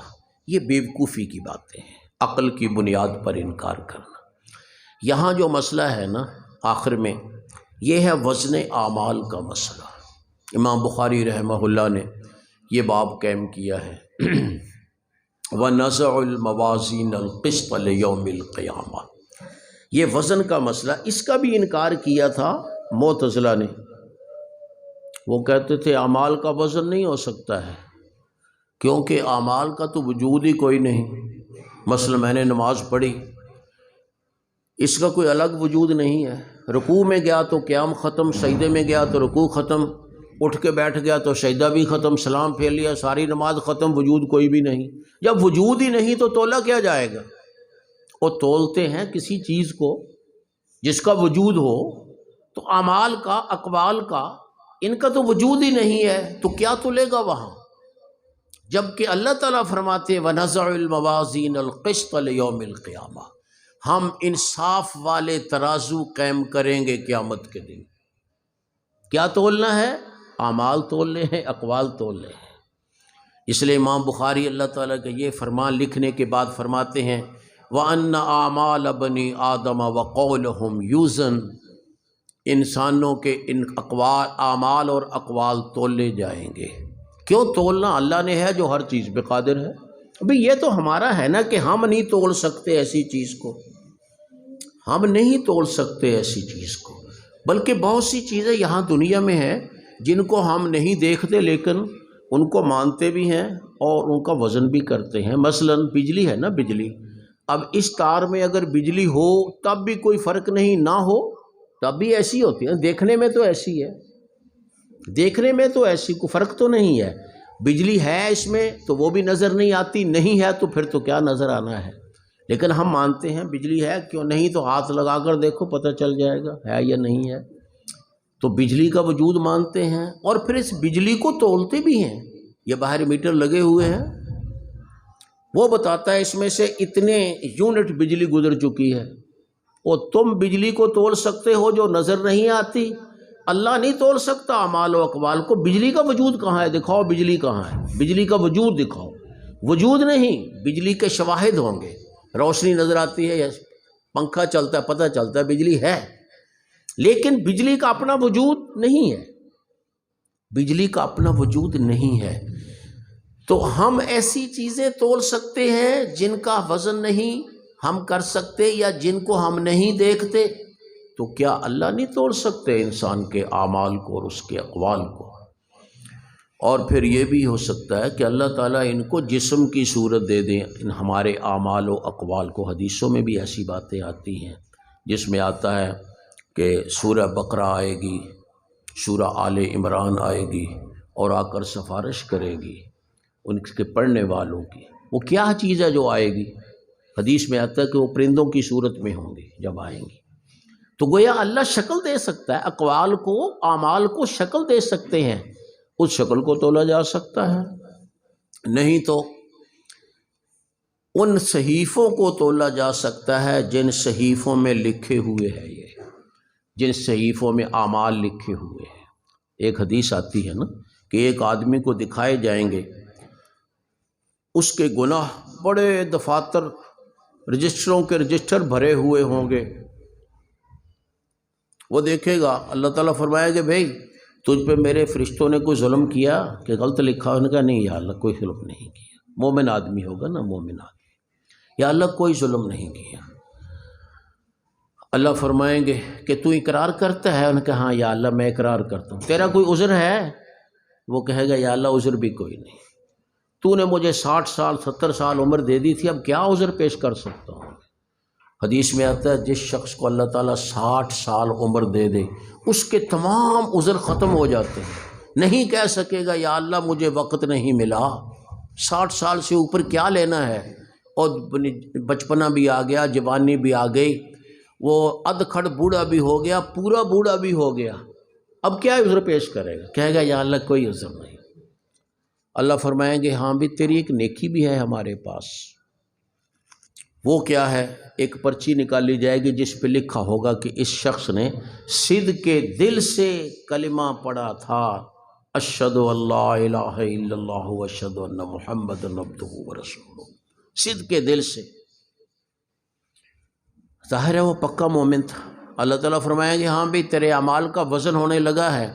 [SPEAKER 2] یہ بیوقوفی کی باتیں ہیں، عقل کی بنیاد پر انکار کرنا۔ یہاں جو مسئلہ ہے نا آخر میں، یہ ہے وزن اعمال کا مسئلہ۔ امام بخاری رحمہ اللہ نے یہ باب قائم کیا ہے وَنَزَعُ الْمَوَازِينَ الْقِسْطَ لِيَوْمِ الْقِيَامَةِ، یہ وزن کا مسئلہ، اس کا بھی انکار کیا تھا معتزلہ نے۔ وہ کہتے تھے اعمال کا وزن نہیں ہو سکتا ہے کیونکہ اعمال کا تو وجود ہی کوئی نہیں۔ مثلا میں نے نماز پڑھی، اس کا کوئی الگ وجود نہیں ہے، رکوع میں گیا تو قیام ختم، سجدے میں گیا تو رکوع ختم، اٹھ کے بیٹھ گیا تو سجدہ بھی ختم، سلام پھیر لیا، ساری نماز ختم، وجود کوئی بھی نہیں۔ جب وجود ہی نہیں تو تولا کیا جائے گا؟ وہ تولتے ہیں کسی چیز کو جس کا وجود ہو، تو اعمال کا، اقوال کا، ان کا تو وجود ہی نہیں ہے تو کیا تولے گا وہاں؟ جبکہ اللہ تعالیٰ فرماتے ہیں وَنَزَعُ الْمَوَازِينَ الْقِسْطَ لِيَوْمِ الْقِيَامَةِ، ہم انصاف والے ترازو قائم کریں گے قیامت کے دن۔ کیا تولنا ہے؟ اعمال تولنے ہیں، اقوال تولنے ہیں۔ اس لیے امام بخاری اللہ تعالیٰ کا یہ فرمان لکھنے کے بعد فرماتے ہیں وَأَنَّ أَعْمَالَ بَنِي آدَمَ وَقَوْلُهُمْ يُوزَنُ، انسانوں کے ان اعمال اور اقوال تولے جائیں گے۔ کیوں تولنا؟ اللہ نے ہے جو ہر چیز پہ قادر ہے۔ ابھی یہ تو ہمارا ہے نا کہ ہم نہیں تول سکتے ایسی چیز کو، ہم نہیں تول سکتے ایسی چیز کو، بلکہ بہت سی چیزیں یہاں دنیا میں ہیں جن کو ہم نہیں دیکھتے لیکن ان کو مانتے بھی ہیں اور ان کا وزن بھی کرتے ہیں۔ مثلا بجلی ہے نا، بجلی، اب اس تار میں اگر بجلی ہو تب بھی کوئی فرق نہیں، نہ ہو تب بھی ایسی ہوتی ہے، دیکھنے میں تو ایسی ہے، دیکھنے میں تو ایسی، کوئی فرق تو نہیں ہے۔ بجلی ہے اس میں تو وہ بھی نظر نہیں آتی، نہیں ہے تو پھر تو کیا نظر آنا ہے، لیکن ہم مانتے ہیں بجلی ہے، کیوں نہیں تو ہاتھ لگا کر دیکھو پتہ چل جائے گا ہے یا نہیں ہے۔ تو بجلی کا وجود مانتے ہیں اور پھر اس بجلی کو تولتے بھی ہیں۔ یہ باہر میٹر لگے ہوئے ہیں، وہ بتاتا ہے اس میں سے اتنے یونٹ بجلی گزر چکی ہے۔ اور تم بجلی کو تول سکتے ہو جو نظر نہیں آتی، اللہ نہیں تول سکتا اعمال و اقوال کو۔ بجلی کا وجود کہاں ہے؟ دکھاؤ بجلی کہاں ہے، بجلی کا وجود دکھاؤ۔ وجود نہیں، بجلی کے شواہد ہوں گے، روشنی نظر آتی ہے یا پنکھا چلتا ہے پتہ چلتا ہے بجلی ہے، لیکن بجلی کا اپنا وجود نہیں ہے، بجلی کا اپنا وجود نہیں ہے۔ تو ہم ایسی چیزیں تول سکتے ہیں جن کا وزن نہیں ہم کر سکتے یا جن کو ہم نہیں دیکھتے، تو کیا اللہ نہیں توڑ سکتے انسان کے اعمال کو اور اس کے اقوال کو؟ اور پھر یہ بھی ہو سکتا ہے کہ اللہ تعالیٰ ان کو جسم کی صورت دے دیں، ان ہمارے اعمال و اقوال کو۔ حدیثوں میں بھی ایسی باتیں آتی ہیں جس میں آتا ہے کہ سورہ بقرہ آئے گی، سورہ آل عمران آئے گی اور آ کر سفارش کرے گی ان کے پڑھنے والوں کی۔ وہ کیا چیز ہے جو آئے گی؟ حدیث میں آتا ہے کہ وہ پرندوں کی صورت میں ہوں گی جب آئیں گی۔ تو گویا اللہ شکل دے سکتا ہے، اقوال کو، اعمال کو شکل دے سکتے ہیں، اس شکل کو تولا جا سکتا ہے، نہیں تو ان صحیفوں کو تولا جا سکتا ہے جن صحیفوں میں لکھے ہوئے ہیں، یہ جن صحیفوں میں اعمال لکھے ہوئے ہیں۔ ایک حدیث آتی ہے نا کہ ایک آدمی کو دکھائے جائیں گے، اس کے گناہ بڑے دفاتر رجسٹروں کے رجسٹر بھرے ہوئے ہوں گے۔ وہ دیکھے گا، اللہ تعالیٰ فرمائے گا بھائی تجھ پہ میرے فرشتوں نے کوئی ظلم کیا کہ غلط لکھا؟ انہوں نے کہا نہیں یا اللہ کوئی ظلم نہیں کیا۔ مومن آدمی ہوگا نا، مومن آدمی، یا اللہ کوئی ظلم نہیں کیا۔ اللہ فرمائیں گے کہ تو اقرار کرتا ہے؟ انہوں نے کہا ہاں یا اللہ میں اقرار کرتا ہوں۔ تیرا کوئی عذر ہے؟ وہ کہے گا یا اللہ عذر بھی کوئی نہیں، تو نے مجھے 60 سال 70 سال عمر دے دی تھی، اب کیا عذر پیش کر سکتا ہوں؟ حدیث میں آتا ہے جس شخص کو اللہ تعالیٰ 60 سال عمر دے دے اس کے تمام عذر ختم ہو جاتے ہیں، نہیں کہہ سکے گا یا اللہ مجھے وقت نہیں ملا۔ 60 سال سے اوپر کیا لینا ہے، اور بچپنا بھی آ گیا، جوانی بھی آ گئی، وہ ادکھڑ بوڑھا بھی ہو گیا، پورا بوڑھا بھی ہو گیا، اب کیا عذر پیش کرے گا؟ کہے گا یا اللہ کوئی عذر نہیں۔ اللہ فرمائیں گے ہاں بھی تیری ایک نیکی بھی ہے ہمارے پاس۔ وہ کیا ہے؟ ایک پرچی نکالی جائے گی جس پہ لکھا ہوگا کہ اس شخص نے صدق کے دل سے کلمہ پڑھا تھا، اشہد ان لا الہ الا اللہ واشہد ان محمد عبدہ ورسولہ، صدق کے دل سے۔ ظاہر ہے وہ پکا مومن تھا۔ اللہ تعالیٰ فرمائیں گے ہاں بھی تیرے اعمال کا وزن ہونے لگا ہے،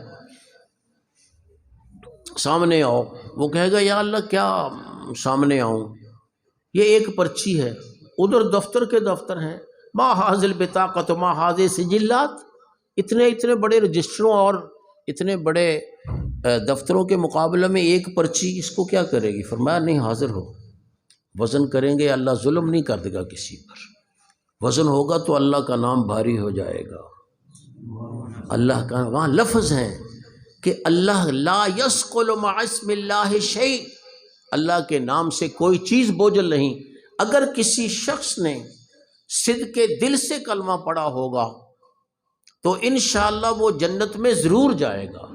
[SPEAKER 2] سامنے آؤ۔ وہ کہے گا یا اللہ کیا سامنے آؤں؟ یہ ایک پرچی ہے، ادھر دفتر کے دفتر ہیں، ما حاضل بطاقت ما حاضر سجلات، اتنے بڑے رجسٹروں اور اتنے بڑے دفتروں کے مقابلے میں ایک پرچی اس کو کیا کرے گی؟ فرمایا نہیں، حاضر ہو، وزن کریں گے، اللہ ظلم نہیں کر دے گا کسی پر، وزن ہوگا تو اللہ کا نام بھاری ہو جائے گا۔ اللہ کا وہاں لفظ ہے کہ اللہ لا یثقل مع اسم اللہ شیء، اللہ کے نام سے کوئی چیز بوجھل نہیں۔ اگر کسی شخص نے صدق کے دل سے کلمہ پڑھا ہوگا تو انشاءاللہ وہ جنت میں ضرور جائے گا،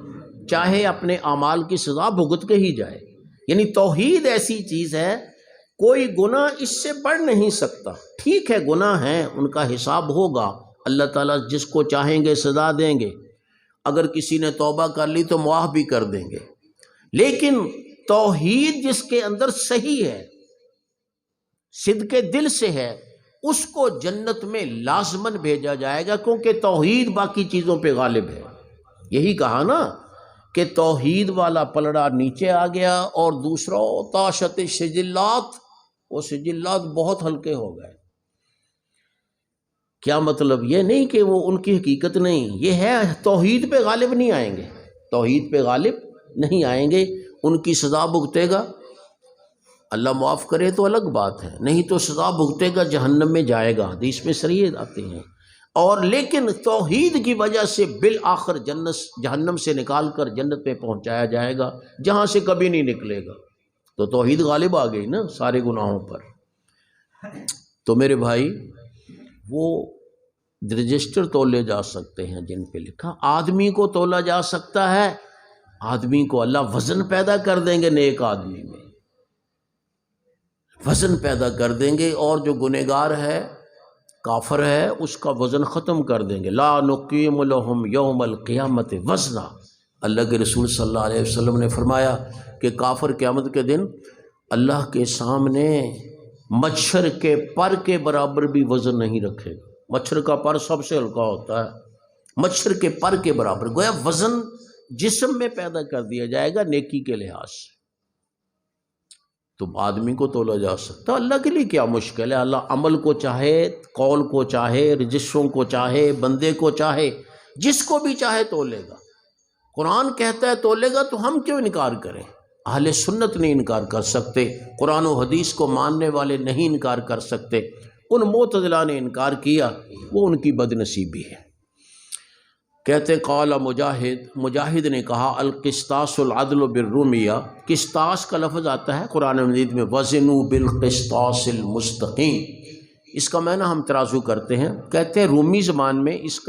[SPEAKER 2] چاہے اپنے اعمال کی سزا بھگت کے ہی جائے۔ یعنی توحید ایسی چیز ہے کوئی گناہ اس سے بڑھ نہیں سکتا۔ ٹھیک ہے گناہ ہیں، ان کا حساب ہوگا، اللہ تعالیٰ جس کو چاہیں گے سزا دیں گے، اگر کسی نے توبہ کر لی تو معاف بھی کر دیں گے، لیکن توحید جس کے اندر صحیح ہے، صدق کے دل سے ہے، اس کو جنت میں لازماً بھیجا جائے گا، کیونکہ توحید باقی چیزوں پہ غالب ہے۔ یہی کہا نا کہ توحید والا پلڑا نیچے آ گیا اور دوسرا طاشت سجلات، وہ سجلات بہت ہلکے ہو گئے۔ کیا مطلب؟ یہ نہیں کہ وہ ان کی حقیقت نہیں، یہ ہے توحید پہ غالب نہیں آئیں گے، توحید پہ غالب نہیں آئیں گے، ان کی سزا بھگتے گا، اللہ معاف کرے تو الگ بات ہے، نہیں تو سزا بھگتے گا، جہنم میں جائے گا، حدیث میں صریح آتے ہیں۔ اور لیکن توحید کی وجہ سے بالآخر جہنم سے نکال کر جنت میں پہنچایا جائے گا، جہاں سے کبھی نہیں نکلے گا۔ تو توحید غالب آ گئی نا سارے گناہوں پر۔ تو میرے بھائی وہ رجسٹر تولے جا سکتے ہیں جن پہ لکھا، آدمی کو تولا جا سکتا ہے، آدمی کو اللہ وزن پیدا کر دیں گے، نیک آدمی میں وزن پیدا کر دیں گے، اور جو گنہگار ہے کافر ہے اس کا وزن ختم کر دیں گے۔ لا نقیم لہم یوم القیامت وزنا، اللہ کے رسول صلی اللہ علیہ وسلم نے فرمایا کہ کافر قیامت کے دن اللہ کے سامنے مچھر کے پر کے برابر بھی وزن نہیں رکھے گا۔ مچھر کا پر سب سے ہلکا ہوتا ہے، مچھر کے پر کے برابر، گویا وزن جسم میں پیدا کر دیا جائے گا نیکی کے لحاظ سے۔ تو آدمی کو تولا جا سکتا، اللہ کے لیے کیا مشکل ہے؟ اللہ عمل کو چاہے، قول کو چاہے، رجسٹروں کو چاہے، بندے کو چاہے، جس کو بھی چاہے تولے گا۔ قرآن کہتا ہے تولے گا، تو ہم کیوں انکار کریں؟ اہل سنت نہیں انکار کر سکتے، قرآن و حدیث کو ماننے والے نہیں انکار کر سکتے۔ ان معتزلہ نے انکار کیا، وہ ان کی بد نصیبی ہے۔ کہتے قال مجاہد نے کہا القسطاس العدل بالرومیہ، قسطاس کا لفظ آتا ہے قرآن مجید میں، وزنوا بالقسطاس المستقیم، اس کا معنی ہم ترازو کرتے ہیں، کہتے ہیں رومی زبان میں اس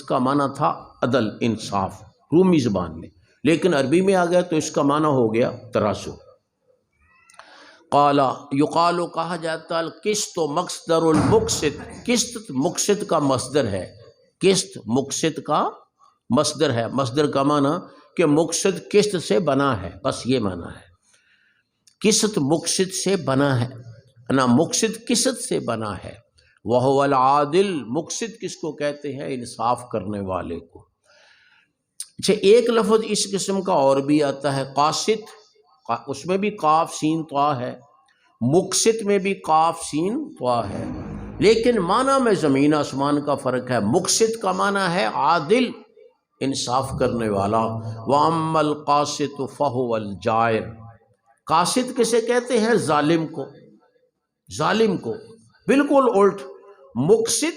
[SPEAKER 2] کا معنی تھا عدل، انصاف، رومی زبان میں، لیکن عربی میں آ گیا تو اس کا معنی ہو گیا ترازو۔ قال یقال، کہا جاتا القسط مصدر المقسط، قسط مقسط کا مصدر ہے، قسط مقسط کا مصدر ہے، مصدر کا معنی کہ مقصد قسط سے بنا ہے، بس یہ معنی ہے، قسط مقصد سے بنا ہے نا، مقصد قسط سے بنا ہے۔ وہو العادل، مقصد کس کو کہتے ہیں؟ انصاف کرنے والے کو۔ اچھا، ایک لفظ اس قسم کا اور بھی آتا ہے، قاسط، اس میں بھی قاف سین طا ہے، مقسط میں بھی قاف سین طا ہے، لیکن معنی میں زمین آسمان کا فرق ہے۔ مقسط کا معنی ہے عادل، انصاف کرنے والا۔ وَأَمَّا الْقَاسِطُ فَهُوَ الْجَائِرُ، قاسط کسے کہتے ہیں؟ ظالم کو، ظالم کو، بالکل الٹ، مقسط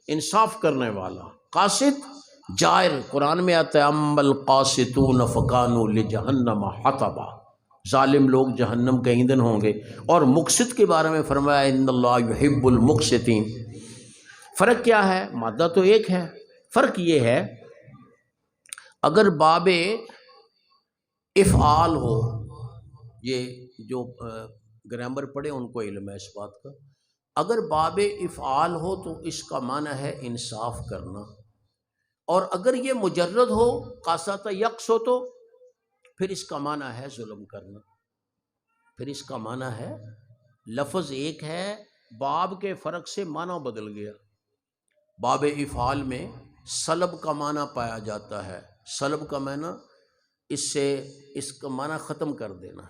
[SPEAKER 2] انصاف کرنے والا، قاسط جائر۔ قرآن میں آتا ہے اما القاسطون فکانوا لجہنم حطبا، ظالم لوگ جہنم کے ایندھن ہوں گے۔ اور مقسط کے بارے میں فرمایا ان اللہ یحب المقسطین۔ فرق کیا ہے؟ مادہ تو ایک ہے، فرق یہ ہے اگر باب افعال ہو، یہ جو گرامر پڑھے ان کو علم ہے اس بات کا، اگر باب افعال ہو تو اس کا معنی ہے انصاف کرنا، اور اگر یہ مجرد ہو قاسط یقص ہو تو پھر اس کا معنی ہے ظلم کرنا، پھر اس کا معنی ہے، لفظ ایک ہے، باب کے فرق سے معنی بدل گیا۔ باب افعال میں سلب کا معنی پایا جاتا ہے، سلب کا معنی اس کا معنی ختم کر دینا،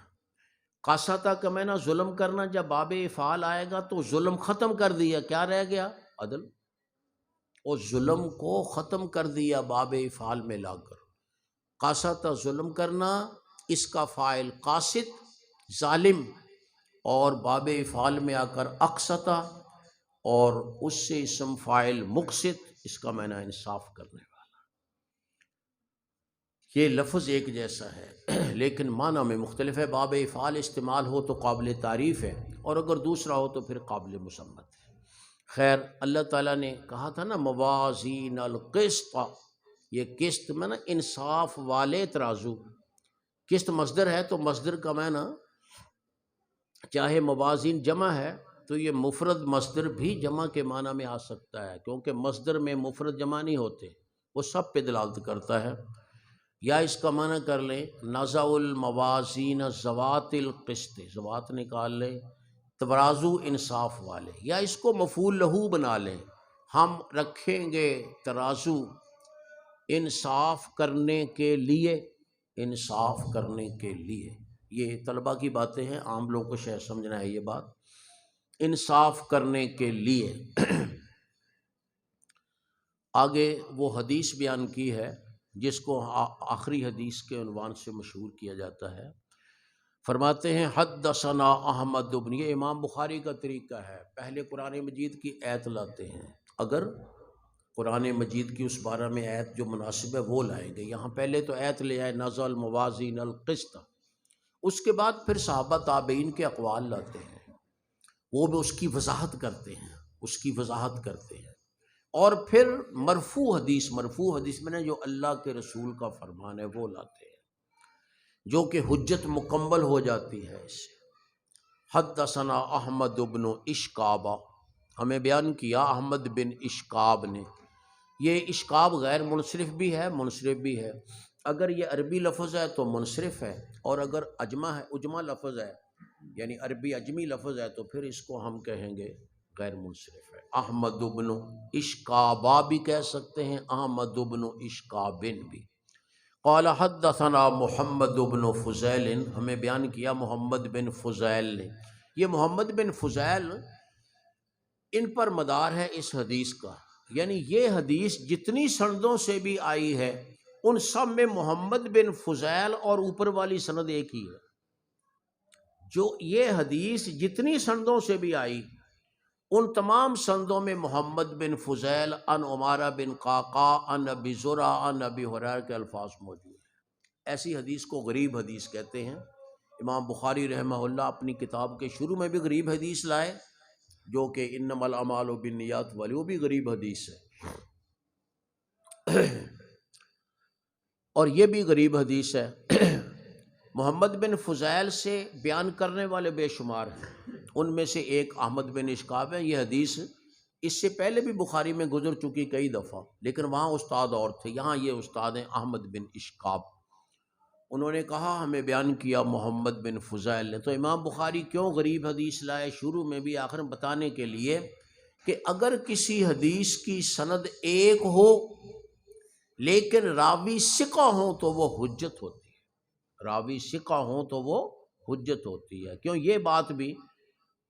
[SPEAKER 2] قاسطہ کا معنی ظلم کرنا۔ جب باب افعال آئے گا تو ظلم ختم کر دیا، کیا رہ گیا؟ عدل، اور ظلم کو ختم کر دیا باب افعال میں لا کر۔ قاسطہ ظلم کرنا، اس کا فاعل قاسط ظالم، اور باب افعال میں آ کر اقسطہ، اور اس سے اسم فاعل مقسط، اس کا معنی انصاف کرنے والا۔ یہ لفظ ایک جیسا ہے لیکن معنی میں مختلف ہے۔ باب افعال استعمال ہو تو قابل تعریف ہے، اور اگر دوسرا ہو تو پھر قابل مسمت ہے۔ خیر، اللہ تعالیٰ نے کہا تھا نا موازین القسط، یہ قسط میں نا انصاف والے ترازو، قسط مصدر ہے تو مصدر کا معنی چاہے موازین جمع ہے تو یہ مفرد مصدر بھی جمع کے معنی میں آ سکتا ہے، کیونکہ مصدر میں مفرد جمع نہیں ہوتے، وہ سب پہ دلالت کرتا ہے۔ یا اس کا معنی کر لیں نزع الموازین ذوات القسط، ذوات نکال لیں، ترازو انصاف والے، یا اس کو مفعول لہو بنا لیں، ہم رکھیں گے ترازو انصاف کرنے کے لیے، انصاف کرنے کے لیے۔ یہ طلباء کی باتیں ہیں، عام لوگوں کو شاید سمجھنا ہے یہ بات، انصاف کرنے کے لیے۔ آگے وہ حدیث بیان کی ہے جس کو آخری حدیث کے عنوان سے مشہور کیا جاتا ہے۔ فرماتے ہیں حدثنا احمد بن، یہ امام بخاری کا طریقہ ہے، پہلے قرآن مجید کی آیت لاتے ہیں، اگر قرآن مجید کی اس بارہ میں آیت جو مناسب ہے وہ لائیں گے، یہاں پہلے تو آیت لے آئے نزع الموازین القسط، اس کے بعد پھر صحابہ تابعین کے اقوال لاتے ہیں، وہ بھی اس کی وضاحت کرتے ہیں، اس کی وضاحت کرتے ہیں، اور پھر مرفوع حدیث میں نے جو اللہ کے رسول کا فرمان ہے وہ لاتے ہیں، جو کہ حجت مکمل ہو جاتی ہے اس سے۔ حدثنا احمد بن اشکاب، ہمیں بیان کیا احمد بن اشکاب نے، یہ اشکاب غیر منصرف بھی ہے، منصرف بھی ہے، اگر یہ عربی لفظ ہے تو منصرف ہے، اور اگر اجمہ لفظ ہے یعنی عربی اجمی لفظ ہے تو پھر اس کو ہم کہیں گے غیر منصرف ہے۔ احمد بن اشکابا بھی کہہ سکتے ہیں، احمد بن اشکابن بھی۔ قال حدثنا محمد بن فضیل، ہمیں بیان کیا محمد بن فضیل نے، یہ محمد بن فضیل ان پر مدار ہے اس حدیث کا، یعنی یہ حدیث جتنی سندوں سے بھی آئی ہے ان سب میں محمد بن فضیل اور اوپر والی سند ایک ہی ہے، جو یہ حدیث جتنی سندوں سے بھی آئی ان تمام سندوں میں محمد بن فضیل ان عمارہ بن قعقاع ان ابی زرع ان ابی ہریرہ کے الفاظ موجود ہیں۔ ایسی حدیث کو غریب حدیث کہتے ہیں۔ امام بخاری رحمہ اللہ اپنی کتاب کے شروع میں بھی غریب حدیث لائے، جو کہ انما الاعمال بالنیات والی، وہ بھی غریب حدیث ہے، اور یہ بھی غریب حدیث ہے۔ محمد بن فضیل سے بیان کرنے والے بے شمار ہیں، ان میں سے ایک احمد بن اشکاب ہے۔ یہ حدیث اس سے پہلے بھی بخاری میں گزر چکی کئی دفعہ، لیکن وہاں استاد اور تھے، یہاں یہ استاد ہیں احمد بن اشکاب۔ انہوں نے کہا ہمیں بیان کیا محمد بن فضیل نے۔ تو امام بخاری کیوں غریب حدیث لائے؟ شروع میں بھی آخر میں بتانے کے لیے کہ اگر کسی حدیث کی سند ایک ہو لیکن راوی ثقہ ہوں تو وہ حجت ہوتی ہے، راوی ثقہ ہوں تو وہ حجت ہوتی ہے۔ کیوں یہ بات بھی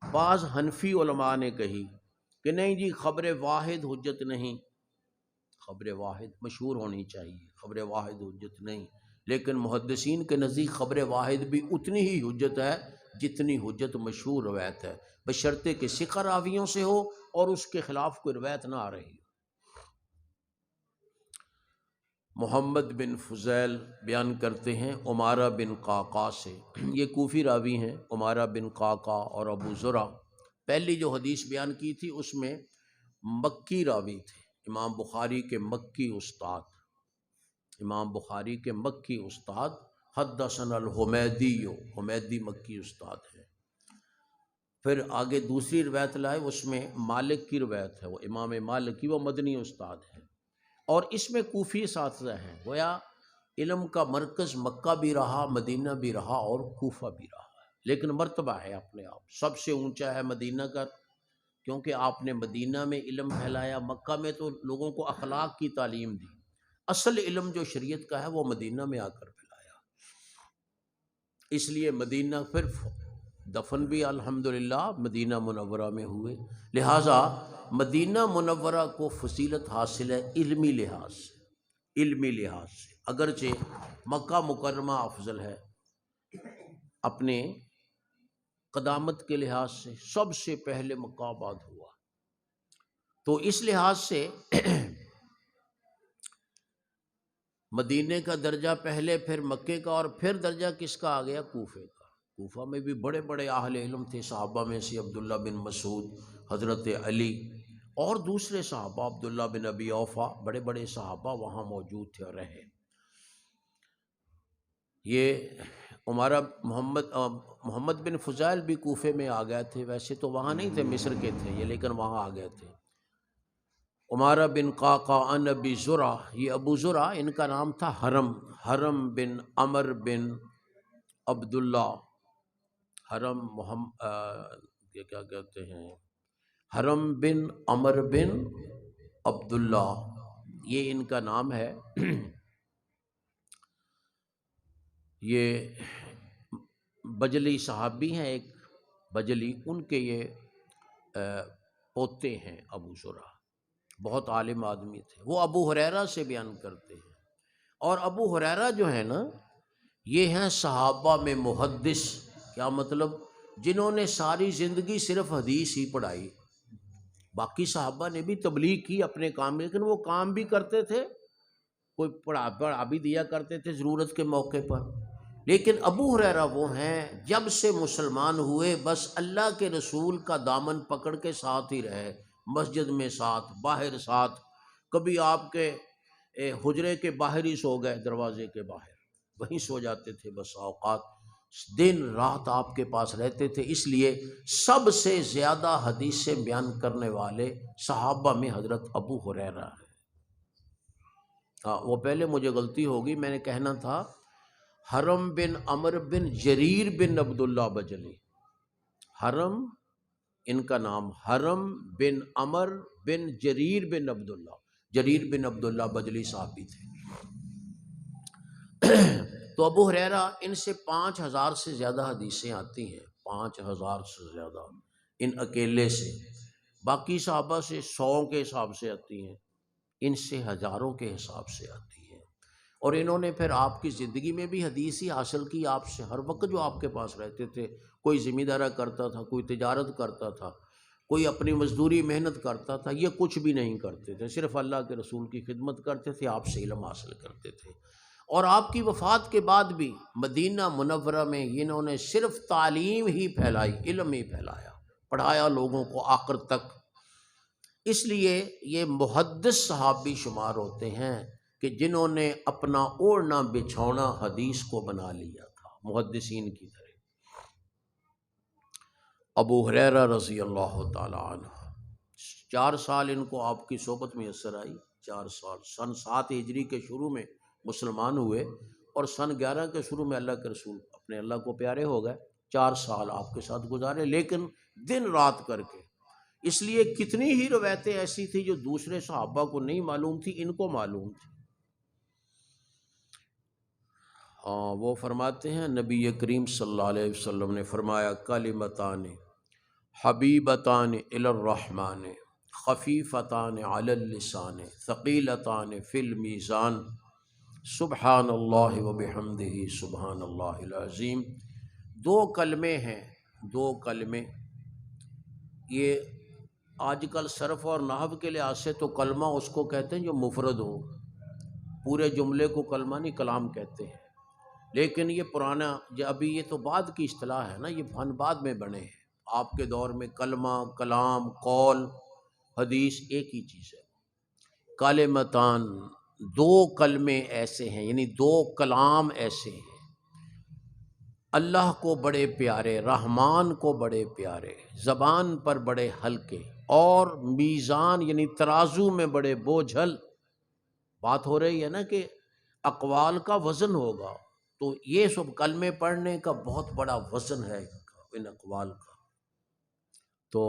[SPEAKER 2] بعض حنفی علماء نے کہی کہ نہیں جی خبر واحد حجت نہیں، خبر واحد مشہور ہونی چاہیے، خبر واحد حجت نہیں، لیکن محدثین کے نزدیک خبر واحد بھی اتنی ہی حجت ہے جتنی حجت مشہور روایت ہے، بشرطے کہ ثقہ راویوں سے ہو اور اس کے خلاف کوئی روایت نہ آ رہی ہو۔ محمد بن فضیل بیان کرتے ہیں عمارہ بن قعقاع سے، یہ کوفی راوی ہیں، عمارہ بن قعقاع اور ابو زرع۔ پہلی جو حدیث بیان کی تھی اس میں مکی راوی تھے، امام بخاری کے مکی استاد، امام بخاری کے مکی استاد حدثنا الحمیدی، حمیدی مکی استاد ہے۔ پھر آگے دوسری روایت لائے، اس میں مالک کی روایت ہے، وہ امام مالک کی، وہ مدنی استاد ہیں، اور اس میں کوفی اساتذہ ہیں، گویا علم کا مرکز مکہ بھی رہا، مدینہ بھی رہا اور کوفہ بھی رہا، لیکن مرتبہ ہے اپنے آپ، سب سے اونچا ہے مدینہ کا، کیونکہ آپ نے مدینہ میں علم پھیلایا، مکہ میں تو لوگوں کو اخلاق کی تعلیم دی، اصل علم جو شریعت کا ہے وہ مدینہ میں آ کر پھیلایا، اس لیے مدینہ پھر دفن بھی الحمدللہ مدینہ منورہ میں ہوئے، لہٰذا مدینہ منورہ کو فضیلت حاصل ہے علمی لحاظ سے، علمی لحاظ سے، اگرچہ مکہ مکرمہ افضل ہے اپنے قدامت کے لحاظ سے، سب سے پہلے مکہ آباد ہوا، تو اس لحاظ سے مدینے کا درجہ پہلے، پھر مکے کا، اور پھر درجہ کس کا آ گیا؟ کوفے کا۔ کوفہ میں بھی بڑے بڑے اہل علم تھے، صحابہ میں سے عبداللہ بن مسعود، حضرت علی اور دوسرے صحابہ، عبداللہ بن ابی اوفا، بڑے بڑے صحابہ وہاں موجود تھے اور رہے۔ یہ ہمارا محمد بن فضیل بھی کوفے میں آ گئے تھے، ویسے تو وہاں نہیں تھے، مصر کے تھے یہ، لیکن وہاں آ گئے تھے۔ عمارہ بن قعقاع عن ابی زرع، یہ ابو زرع ان کا نام تھا حرم بن عمر بن عبداللہ، حرم یہ کیا کہتے ہیں، حرم بن عمر بن عبداللہ، یہ ان کا نام ہے۔ یہ بجلی صحابی ہیں، ایک بجلی، ان کے یہ پوتے ہیں ابو زرع، بہت عالم آدمی تھے، وہ ابو ہریرہ سے بیان کرتے ہیں، اور ابو ہریرہ جو ہے نا یہ ہیں صحابہ میں محدث، کیا مطلب؟ جنہوں نے ساری زندگی صرف حدیث ہی پڑھائی، باقی صحابہ نے بھی تبلیغ کی اپنے کام میں، لیکن وہ کام بھی کرتے تھے، کوئی پڑھا بھی دیا کرتے تھے ضرورت کے موقع پر، لیکن ابو ہریرہ وہ ہیں جب سے مسلمان ہوئے بس اللہ کے رسول کا دامن پکڑ کے ساتھ ہی رہے، مسجد میں ساتھ، باہر ساتھ، کبھی آپ کے حجرے کے باہر ہی سو گئے، دروازے کے باہر وہیں سو جاتے تھے، بس اوقات دن رات آپ کے پاس رہتے تھے، اس لیے سب سے زیادہ حدیثیں بیان کرنے والے صحابہ میں حضرت ابو ہریرہ ہیں۔ وہ پہلے مجھے غلطی ہوگی، میں نے کہنا تھا حرم بن عمر بن جریر بن عبداللہ بجلی، حرم ان کا نام، حرم بن عمر بن جریر بن عبداللہ، جریر بن عبداللہ بجلی صاحب بھی تھے۔ تو ابو ہریرہ ان سے 5000 سے زیادہ حدیثیں آتی ہیں، 5000 سے زیادہ ان اکیلے سے، باقی صحابہ سے 100 کے حساب سے آتی ہیں، ان سے ہزاروں کے حساب سے آتی ہیں، اور انہوں نے پھر آپ کی زندگی میں بھی حدیث ہی حاصل کی آپ سے، ہر وقت جو آپ کے پاس رہتے تھے، کوئی ذمہ دارہ کرتا تھا، کوئی تجارت کرتا تھا، کوئی اپنی مزدوری محنت کرتا تھا، یہ کچھ بھی نہیں کرتے تھے، صرف اللہ کے رسول کی خدمت کرتے تھے، آپ سے علم حاصل کرتے تھے، اور آپ کی وفات کے بعد بھی مدینہ منورہ میں انہوں نے صرف تعلیم ہی پھیلائی، علم ہی پھیلایا، پڑھایا لوگوں کو آخر تک، اس لیے یہ محدث صحابی شمار ہوتے ہیں کہ جنہوں نے اپنا اوڑھنا بچھونا حدیث کو بنا لیا تھا، محدثین کی طرح۔ ابو ہریرہ رضی اللہ تعالی عنہ، 4 سال ان کو آپ کی صحبت میسر آئی، 4 سال، سن 7 ہجری کے شروع میں مسلمان ہوئے، اور سن 11 کے شروع میں اللہ کے رسول اپنے اللہ کو پیارے ہو گئے، 4 سال آپ کے ساتھ گزارے، لیکن دن رات کر کے۔ اس لیے کتنی ہی روایتیں ایسی تھی جو دوسرے صحابہ کو نہیں معلوم تھی، ان کو معلوم تھی۔ ہاں، وہ فرماتے ہیں نبی کریم صلی اللہ علیہ وسلم نے فرمایا کلمتان حبیبتان الی الرحمن خفیفتان علی اللسان ثقیلتان فی المیزان سبحان اللہ وبحمدہ سبحان اللہ العظیم۔ 2 کلمے ہیں، 2 کلمے۔ یہ آج کل صرف اور نحو کے لحاظ سے تو کلمہ اس کو کہتے ہیں جو مفرد ہو، پورے جملے کو کلمہ نہیں کلام کہتے ہیں، لیکن یہ پرانا، ابھی یہ تو بعد کی اصطلاح ہے نا، یہ فن بعد میں بنے ہیں۔ آپ کے دور میں کلمہ، کلام، قول، حدیث ایک ہی چیز ہے۔ کلمتان، 2 کلمے ایسے ہیں، یعنی 2 کلام ایسے ہیں، اللہ کو بڑے پیارے، رحمان کو بڑے پیارے، زبان پر بڑے ہلکے، اور میزان یعنی ترازو میں بڑے بوجھل۔ بات ہو رہی ہے نا کہ اقوال کا وزن ہوگا، تو یہ سب کلمے پڑھنے کا بہت بڑا وزن ہے ان اقوال کا۔ تو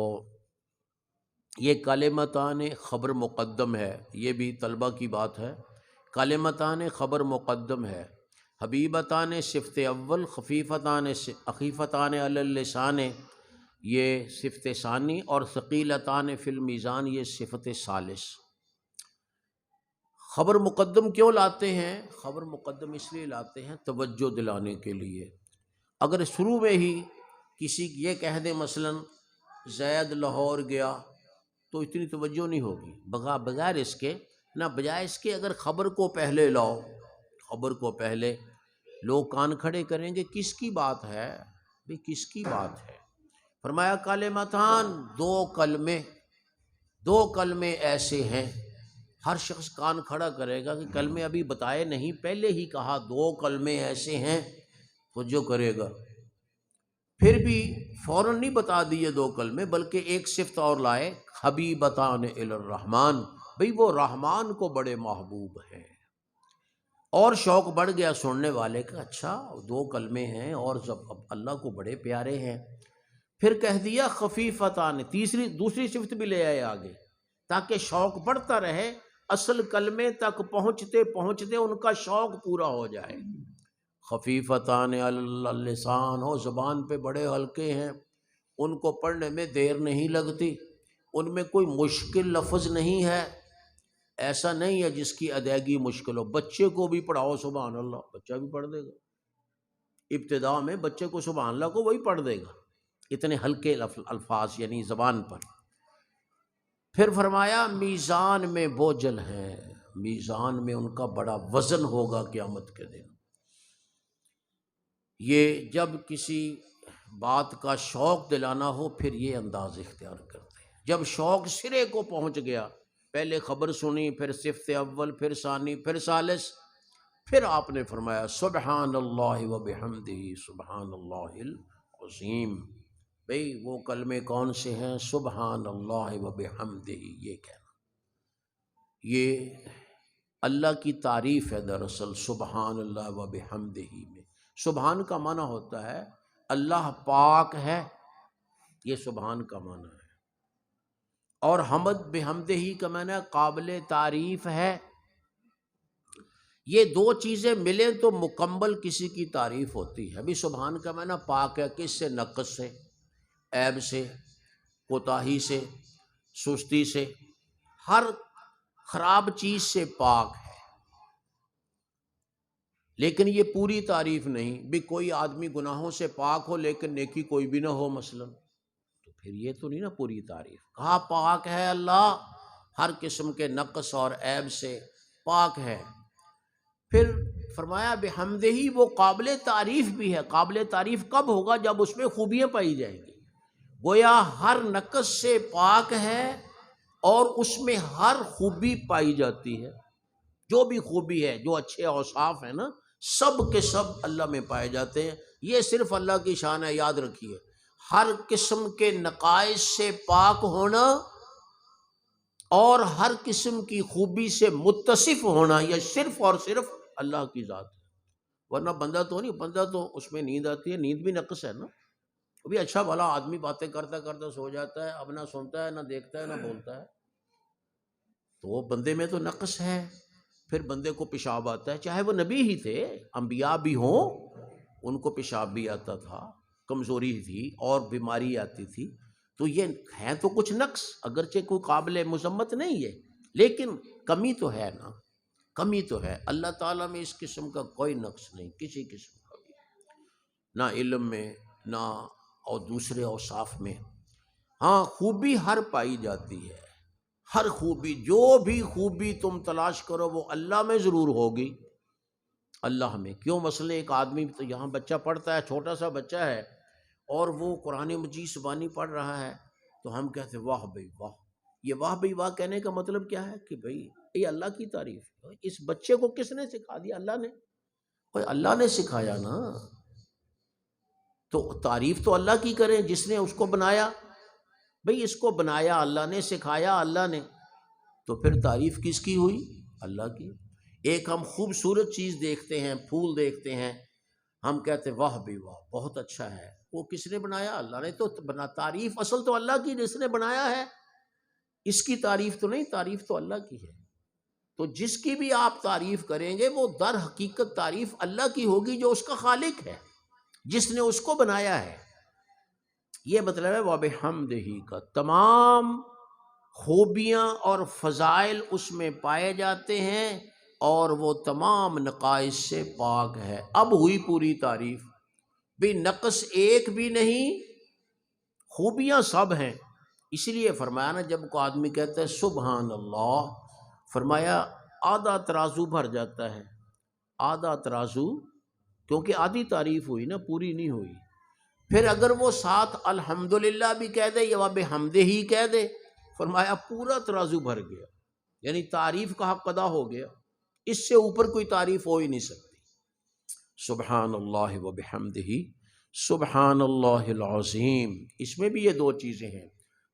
[SPEAKER 2] یہ کلمتان خبر مقدم ہے، یہ بھی طلبہ کی بات ہے۔ کلمتان خبر مقدم ہے، حبیبتان صفت اول، خفیفتان علی اللسان یہ صفت ثانی، اور ثقیلتان فی المیزان یہ صفت ثالث۔ خبر مقدم کیوں لاتے ہیں؟ خبر مقدم اس لیے لاتے ہیں توجہ دلانے کے لیے۔ اگر شروع میں ہی کسی یہ کہہ دیں مثلا زید لاہور گیا تو اتنی توجہ نہیں ہوگی، بغیر اس کے نہ، بجائے اس کے اگر خبر کو پہلے لاؤ، خبر کو پہلے، لوگ کان کھڑے کریں گے کس کی بات ہے بھئی، کس کی بات ہے؟ فرمایا کلمتان، 2 کلمے ایسے ہیں۔ ہر شخص کان کھڑا کرے گا کہ کلمے ابھی بتائے نہیں، پہلے ہی کہا 2 کلمے ایسے ہیں، تو جو کرے گا۔ پھر بھی فوراً نہیں بتا دیے 2 کلمے، بلکہ ایک صفت اور لائے، حبیبتان الی الرحمن، بھئی وہ رحمان کو بڑے محبوب ہیں۔ اور شوق بڑھ گیا سننے والے کا، اچھا 2 کلمے ہیں اور اللہ کو بڑے پیارے ہیں۔ پھر کہہ دیا خفیفتان، دوسری صفت بھی لے آئے آگے، تاکہ شوق بڑھتا رہے، اصل کلمے تک پہنچتے پہنچتے ان کا شوق پورا ہو جائے۔ خفیفتان علی اللسان، ہو زبان پہ بڑے ہلکے ہیں، ان کو پڑھنے میں دیر نہیں لگتی، ان میں کوئی مشکل لفظ نہیں ہے، ایسا نہیں ہے جس کی ادائیگی مشکل ہو۔ بچے کو بھی پڑھاؤ سبحان اللہ، بچہ بھی پڑھ دے گا، ابتدا میں بچے کو سبحان اللہ کو وہی پڑھ دے گا، اتنے ہلکے الفاظ یعنی زبان پر۔ پھر فرمایا میزان میں بوجھل ہیں، میزان میں ان کا بڑا وزن ہوگا قیامت کے دن۔ یہ جب کسی بات کا شوق دلانا ہو پھر یہ انداز اختیار کرتے ہیں۔ جب شوق سرے کو پہنچ گیا، پہلے خبر سنی، پھر صفت اول، پھر ثانی، پھر ثالث، پھر آپ نے فرمایا سبحان اللہ وبحمدہ سبحان اللہ العظیم۔ بھئی وہ کلمے کون سے ہیں؟ سبحان اللہ وبحمدہ، یہ کہنا، یہ اللہ کی تعریف ہے دراصل سبحان اللہ وبحمدہ میں۔ سبحان کا معنی ہوتا ہے اللہ پاک ہے، یہ سبحان کا معنی ہے، اور حمد بحمدہ کا معنی قابل تعریف ہے۔ یہ 2 چیزیں ملیں تو مکمل کسی کی تعریف ہوتی ہے۔ ابھی سبحان کا معنی پاک ہے، کس سے؟ نقص سے، عیب سے، کوتاہی سے، سستی سے، ہر خراب چیز سے پاک ہے۔ لیکن یہ پوری تعریف نہیں، بھی کوئی آدمی گناہوں سے پاک ہو لیکن نیکی کوئی بھی نہ ہو مثلا، تو پھر یہ تو نہیں نا پوری تعریف۔ کہا پاک ہے اللہ، ہر قسم کے نقص اور عیب سے پاک ہے۔ پھر فرمایا بحمدہ، وہ قابل تعریف بھی ہے۔ قابل تعریف کب ہوگا؟ جب اس میں خوبیاں پائی جائیں گی۔ گویا ہر نقص سے پاک ہے اور اس میں ہر خوبی پائی جاتی ہے، جو بھی خوبی ہے، جو اچھے اوصاف ہیں نا، سب کے سب اللہ میں پائے جاتے ہیں۔ یہ صرف اللہ کی شان ہے، یاد رکھیے۔ ہر قسم کے نقائص سے پاک ہونا اور ہر قسم کی خوبی سے متصف ہونا، یہ صرف اور صرف اللہ کی ذات ہے۔ ورنہ بندہ تو نہیں، بندہ تو اس میں نیند آتی ہے، نیند بھی نقص ہے نا. وہ بھی اچھا بھلا آدمی باتیں کرتا کرتا سو جاتا ہے، اب نہ سنتا ہے نہ دیکھتا ہے نہ بولتا ہے، تو وہ بندے میں تو نقص ہے. پھر بندے کو پیشاب آتا ہے، چاہے وہ نبی ہی تھے، انبیاء بھی ہوں، ان کو پیشاب بھی آتا تھا، کمزوری تھی اور بیماری آتی تھی. تو یہ ہے تو کچھ نقص، اگرچہ کوئی قابل مذمت نہیں ہے، لیکن کمی تو ہے نا، کمی تو ہے. اللہ تعالیٰ میں اس قسم کا کوئی نقص نہیں، کسی قسم کا بھی، نہ علم میں نہ اور دوسرے اوصاف میں. ہاں خوبی ہر پائی جاتی ہے، ہر خوبی، جو بھی خوبی تم تلاش کرو وہ اللہ میں ضرور ہوگی، اللہ میں. کیوں؟ مسئلہ ایک آدمی تو یہاں بچہ پڑھتا ہے، چھوٹا سا بچہ ہے، اور وہ قرآن مجید زبانی پڑھ رہا ہے، تو ہم کہتے ہیں واہ بھائی واہ. یہ واہ بھائی واہ کہنے کا مطلب کیا ہے؟ کہ بھائی یہ اللہ کی تعریف ہے. اس بچے کو کس نے سکھا دیا؟ اللہ نے. کوئی اللہ نے سکھایا نا، تو تعریف تو اللہ کی کریں جس نے اس کو بنایا. بھئی اس کو بنایا اللہ نے، سکھایا اللہ نے، تو پھر تعریف کس کی ہوئی؟ اللہ کی. ایک ہم خوبصورت چیز دیکھتے ہیں، پھول دیکھتے ہیں، ہم کہتے ہیں واہ بھائی واہ بہت اچھا ہے. وہ کس نے بنایا؟ اللہ نے. تو بنا تعریف اصل تو اللہ کی، جس نے بنایا ہے. اس کی تعریف تو نہیں، تعریف تو اللہ کی ہے. تو جس کی بھی آپ تعریف کریں گے وہ در حقیقت تعریف اللہ کی ہوگی، جو اس کا خالق ہے، جس نے اس کو بنایا ہے. یہ مطلب ہے وَبِحَمْدِهِ کا. تمام خوبیاں اور فضائل اس میں پائے جاتے ہیں، اور وہ تمام نقائص سے پاک ہے. اب ہوئی پوری تعریف، بھی نقص ایک بھی نہیں، خوبیاں سب ہیں. اسی لیے فرمایا نا، جب کو آدمی کہتا ہے سبحان اللہ، فرمایا آدھا ترازو بھر جاتا ہے، آدھا ترازو، کیونکہ آدھی تعریف ہوئی نا، پوری نہیں ہوئی. پھر اگر وہ ساتھ الحمدللہ بھی کہہ دے یا بحمدہ ہی کہہ دے، فرمایا پورا ترازو بھر گیا، یعنی تعریف کا حق ادا ہو گیا. اس سے اوپر کوئی تعریف ہو ہی نہیں سکتی. سبحان اللہ و بحمدہ سبحان اللہ العظیم. اس میں بھی یہ دو چیزیں ہیں،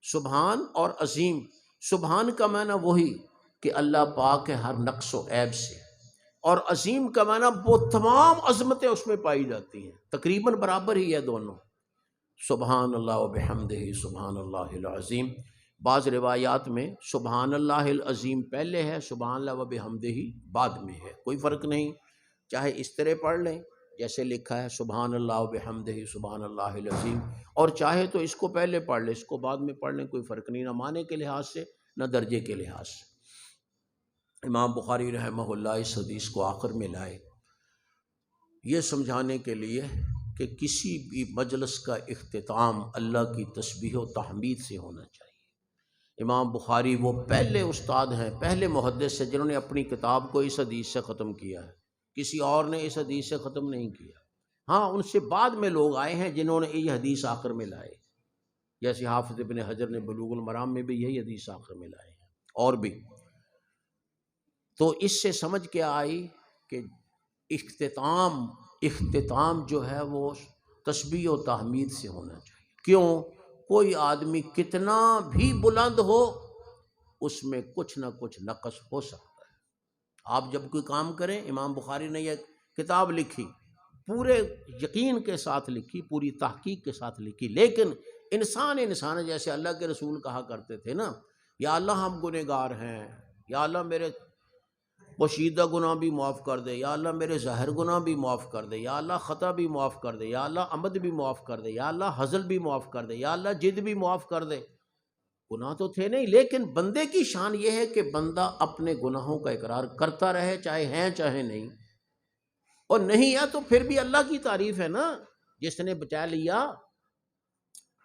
[SPEAKER 2] سبحان اور عظیم. سبحان کا معنی وہی کہ اللہ پاک ہے ہر نقص و عیب سے، اور عظیم کا معنی وہ تمام عظمتیں اس میں پائی جاتی ہیں، تقریباً برابر ہی ہے دونوں. سبحان اللہ و بحمدہ سبحان اللہ العظیم. بعض روایات میں سبحان اللہ العظیم پہلے ہے، سبحان اللہ و بحمدہ بعد میں ہے، کوئی فرق نہیں. چاہے اس طرح پڑھ لیں جیسے لکھا ہے سبحان اللہ و بحمدہ سبحان اللہ العظیم، اور چاہے تو اس کو پہلے پڑھ لیں، اس کو بعد میں پڑھ لیں، کوئی فرق نہیں، نہ معنی کے لحاظ سے نہ درجے کے لحاظ سے. امام بخاری رحمہ اللہ اس حدیث کو آخر میں لائے یہ سمجھانے کے لیے کہ کسی بھی مجلس کا اختتام اللہ کی تسبیح و تحمید سے ہونا چاہیے. امام بخاری وہ پہلے استاد ہیں، پہلے محدث ہیں جنہوں نے اپنی کتاب کو اس حدیث سے ختم کیا ہے، کسی اور نے اس حدیث سے ختم نہیں کیا. ہاں ان سے بعد میں لوگ آئے ہیں جنہوں نے یہ حدیث آخر میں لائے، جیسے حافظ ابن حجر نے بلوغ المرام میں بھی یہی حدیث آخر میں لائے ہیں، اور بھی. تو اس سے سمجھ کے آئی کہ اختتام جو ہے وہ تسبیح و تحمید سے ہونا چاہیے. کیوں؟ کوئی آدمی کتنا بھی بلند ہو، اس میں کچھ نہ کچھ نقص ہو سکتا ہے. آپ جب کوئی کام کریں، امام بخاری نے یہ کتاب لکھی، پورے یقین کے ساتھ لکھی، پوری تحقیق کے ساتھ لکھی، لیکن انسان جیسے اللہ کے رسول کہا کرتے تھے نا، یا اللہ ہم گنہگار ہیں، یا اللہ میرے پوشیدہ گناہ بھی معاف کر دے، یا اللہ میرے ظاہر گناہ بھی معاف کر دے، یا اللہ خطا بھی معاف کر دے، یا اللہ عمد بھی معاف کر دے، یا اللہ ہزل بھی معاف کر دے، یا اللہ جد بھی معاف کر دے. گناہ تو تھے نہیں، لیکن بندے کی شان یہ ہے کہ بندہ اپنے گناہوں کا اقرار کرتا رہے، چاہے ہیں چاہے نہیں. اور نہیں ہے تو پھر بھی اللہ کی تعریف ہے نا، جس نے بچا لیا.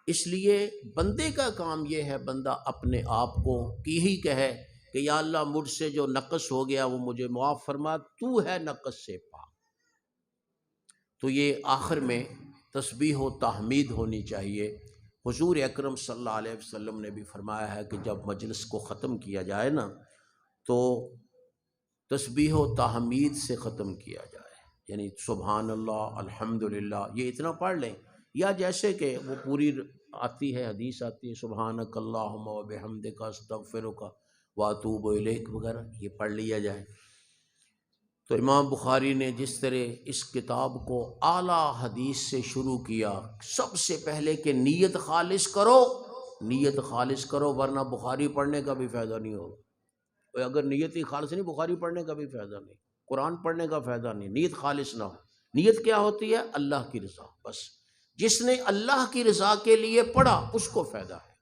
[SPEAKER 2] اس لیے بندے کا کام یہ ہے، بندہ اپنے آپ کو یہی کہے کہ یا اللہ مجھ سے جو نقص ہو گیا وہ مجھے معاف فرما، تو ہے نقص سے پاک. تو یہ آخر میں تسبیح و تحمید ہونی چاہیے. حضور اکرم صلی اللہ علیہ وسلم نے بھی فرمایا ہے کہ جب مجلس کو ختم کیا جائے نا تو تسبیح و تحمید سے ختم کیا جائے، یعنی سبحان اللہ الحمدللہ یہ اتنا پڑھ لیں، یا جیسے کہ وہ پوری آتی ہے، حدیث آتی ہے سبحانک اللہم و بحمدک استغفرک واتوب الیک وغیرہ، یہ پڑھ لیا جائے. تو امام بخاری نے جس طرح اس کتاب کو اعلیٰ حدیث سے شروع کیا، سب سے پہلے کہ نیت خالص کرو، نیت خالص کرو، ورنہ بخاری پڑھنے کا بھی فائدہ نہیں ہوگا۔ اور اگر نیت ہی خالص نہیں، بخاری پڑھنے کا بھی فائدہ نہیں، قرآن پڑھنے کا فائدہ نہیں، نیت خالص نہ ہو۔ نیت کیا ہوتی ہے؟ اللہ کی رضا، بس جس نے اللہ کی رضا کے لیے پڑھا اس کو فائدہ ہے،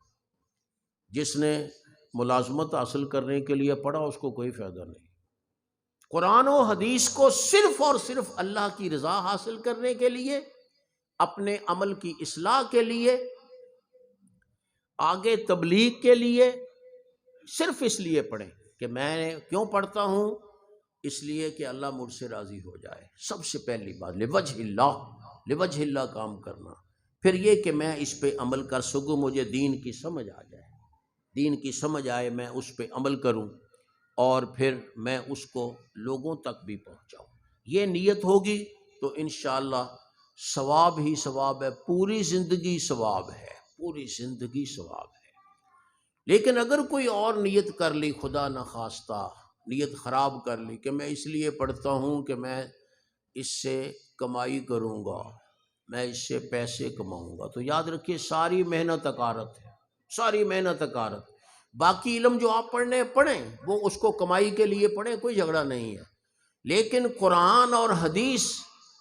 [SPEAKER 2] جس نے ملازمت حاصل کرنے کے لیے پڑھا اس کو کوئی فائدہ نہیں۔ قرآن و حدیث کو صرف اور صرف اللہ کی رضا حاصل کرنے کے لیے، اپنے عمل کی اصلاح کے لیے، آگے تبلیغ کے لیے، صرف اس لیے پڑھیں کہ میں کیوں پڑھتا ہوں؟ اس لیے کہ اللہ مجھ سے راضی ہو جائے۔ سب سے پہلی بات لوجہ اللہ، لوجہ اللہ کام کرنا، پھر یہ کہ میں اس پہ عمل کر سکوں، مجھے دین کی سمجھ آ جائے، دین کی سمجھ آئے، میں اس پہ عمل کروں اور پھر میں اس کو لوگوں تک بھی پہنچاؤں۔ یہ نیت ہوگی تو انشاءاللہ ثواب ہی ثواب ہے، پوری زندگی ثواب ہے، پوری زندگی ثواب ہے۔ لیکن اگر کوئی اور نیت کر لی، خدا نخواستہ نیت خراب کر لی کہ میں اس لیے پڑھتا ہوں کہ میں اس سے کمائی کروں گا، میں اس سے پیسے کماؤں گا، تو یاد رکھیے ساری محنت اکارت ہے، ساری محنت اکارت۔ باقی علم جو آپ پڑھنے پڑھیں، وہ اس کو کمائی کے لیے پڑھیں، کوئی جھگڑا نہیں ہے، لیکن قرآن اور حدیث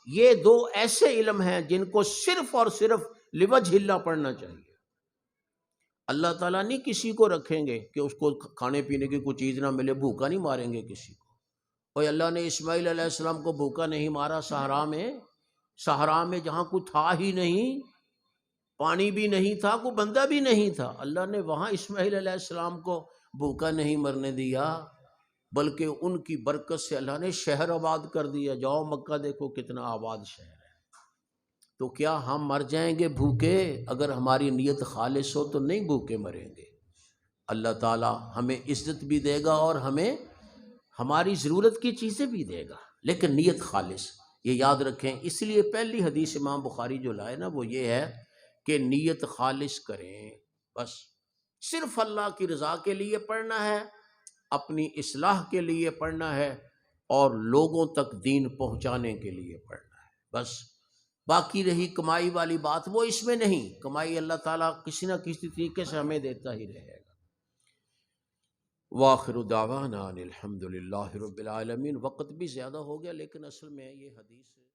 [SPEAKER 2] یہ دو ایسے علم ہیں جن کو صرف اور صرف لوجہ اللہ پڑھنا چاہیے۔ اللہ تعالیٰ نہیں کسی کو رکھیں گے کہ اس کو کھانے پینے کی کوئی چیز نہ ملے، بھوکا نہیں ماریں گے کسی کو۔ اور اللہ نے اسماعیل علیہ السلام کو بھوکا نہیں مارا، صحرا میں جہاں کوئی تھا ہی نہیں، پانی بھی نہیں تھا، کوئی بندہ بھی نہیں تھا، اللہ نے وہاں اسماعیل علیہ السلام کو بھوکا نہیں مرنے دیا، بلکہ ان کی برکت سے اللہ نے شہر آباد کر دیا۔ جاؤ مکہ دیکھو کتنا آباد شہر ہے۔ تو کیا ہم مر جائیں گے بھوکے؟ اگر ہماری نیت خالص ہو تو نہیں بھوکے مریں گے۔ اللہ تعالیٰ ہمیں عزت بھی دے گا اور ہمیں ہماری ضرورت کی چیزیں بھی دے گا، لیکن نیت خالص، یہ یاد رکھیں۔ اس لیے پہلی حدیث امام بخاری جو لائے نا وہ یہ ہے کہ نیت خالص کریں، بس صرف اللہ کی رضا کے لیے پڑھنا ہے، اپنی اصلاح کے لیے پڑھنا ہے اور لوگوں تک دین پہنچانے کے لیے پڑھنا ہے، بس۔ باقی رہی کمائی والی بات، وہ اس میں نہیں، کمائی اللہ تعالیٰ کسی نہ کسی طریقے سے ہمیں دیتا ہی رہے گا۔ وآخر دعوانا ان الحمد للہ رب العالمین۔ وقت بھی زیادہ ہو گیا لیکن اصل میں یہ حدیث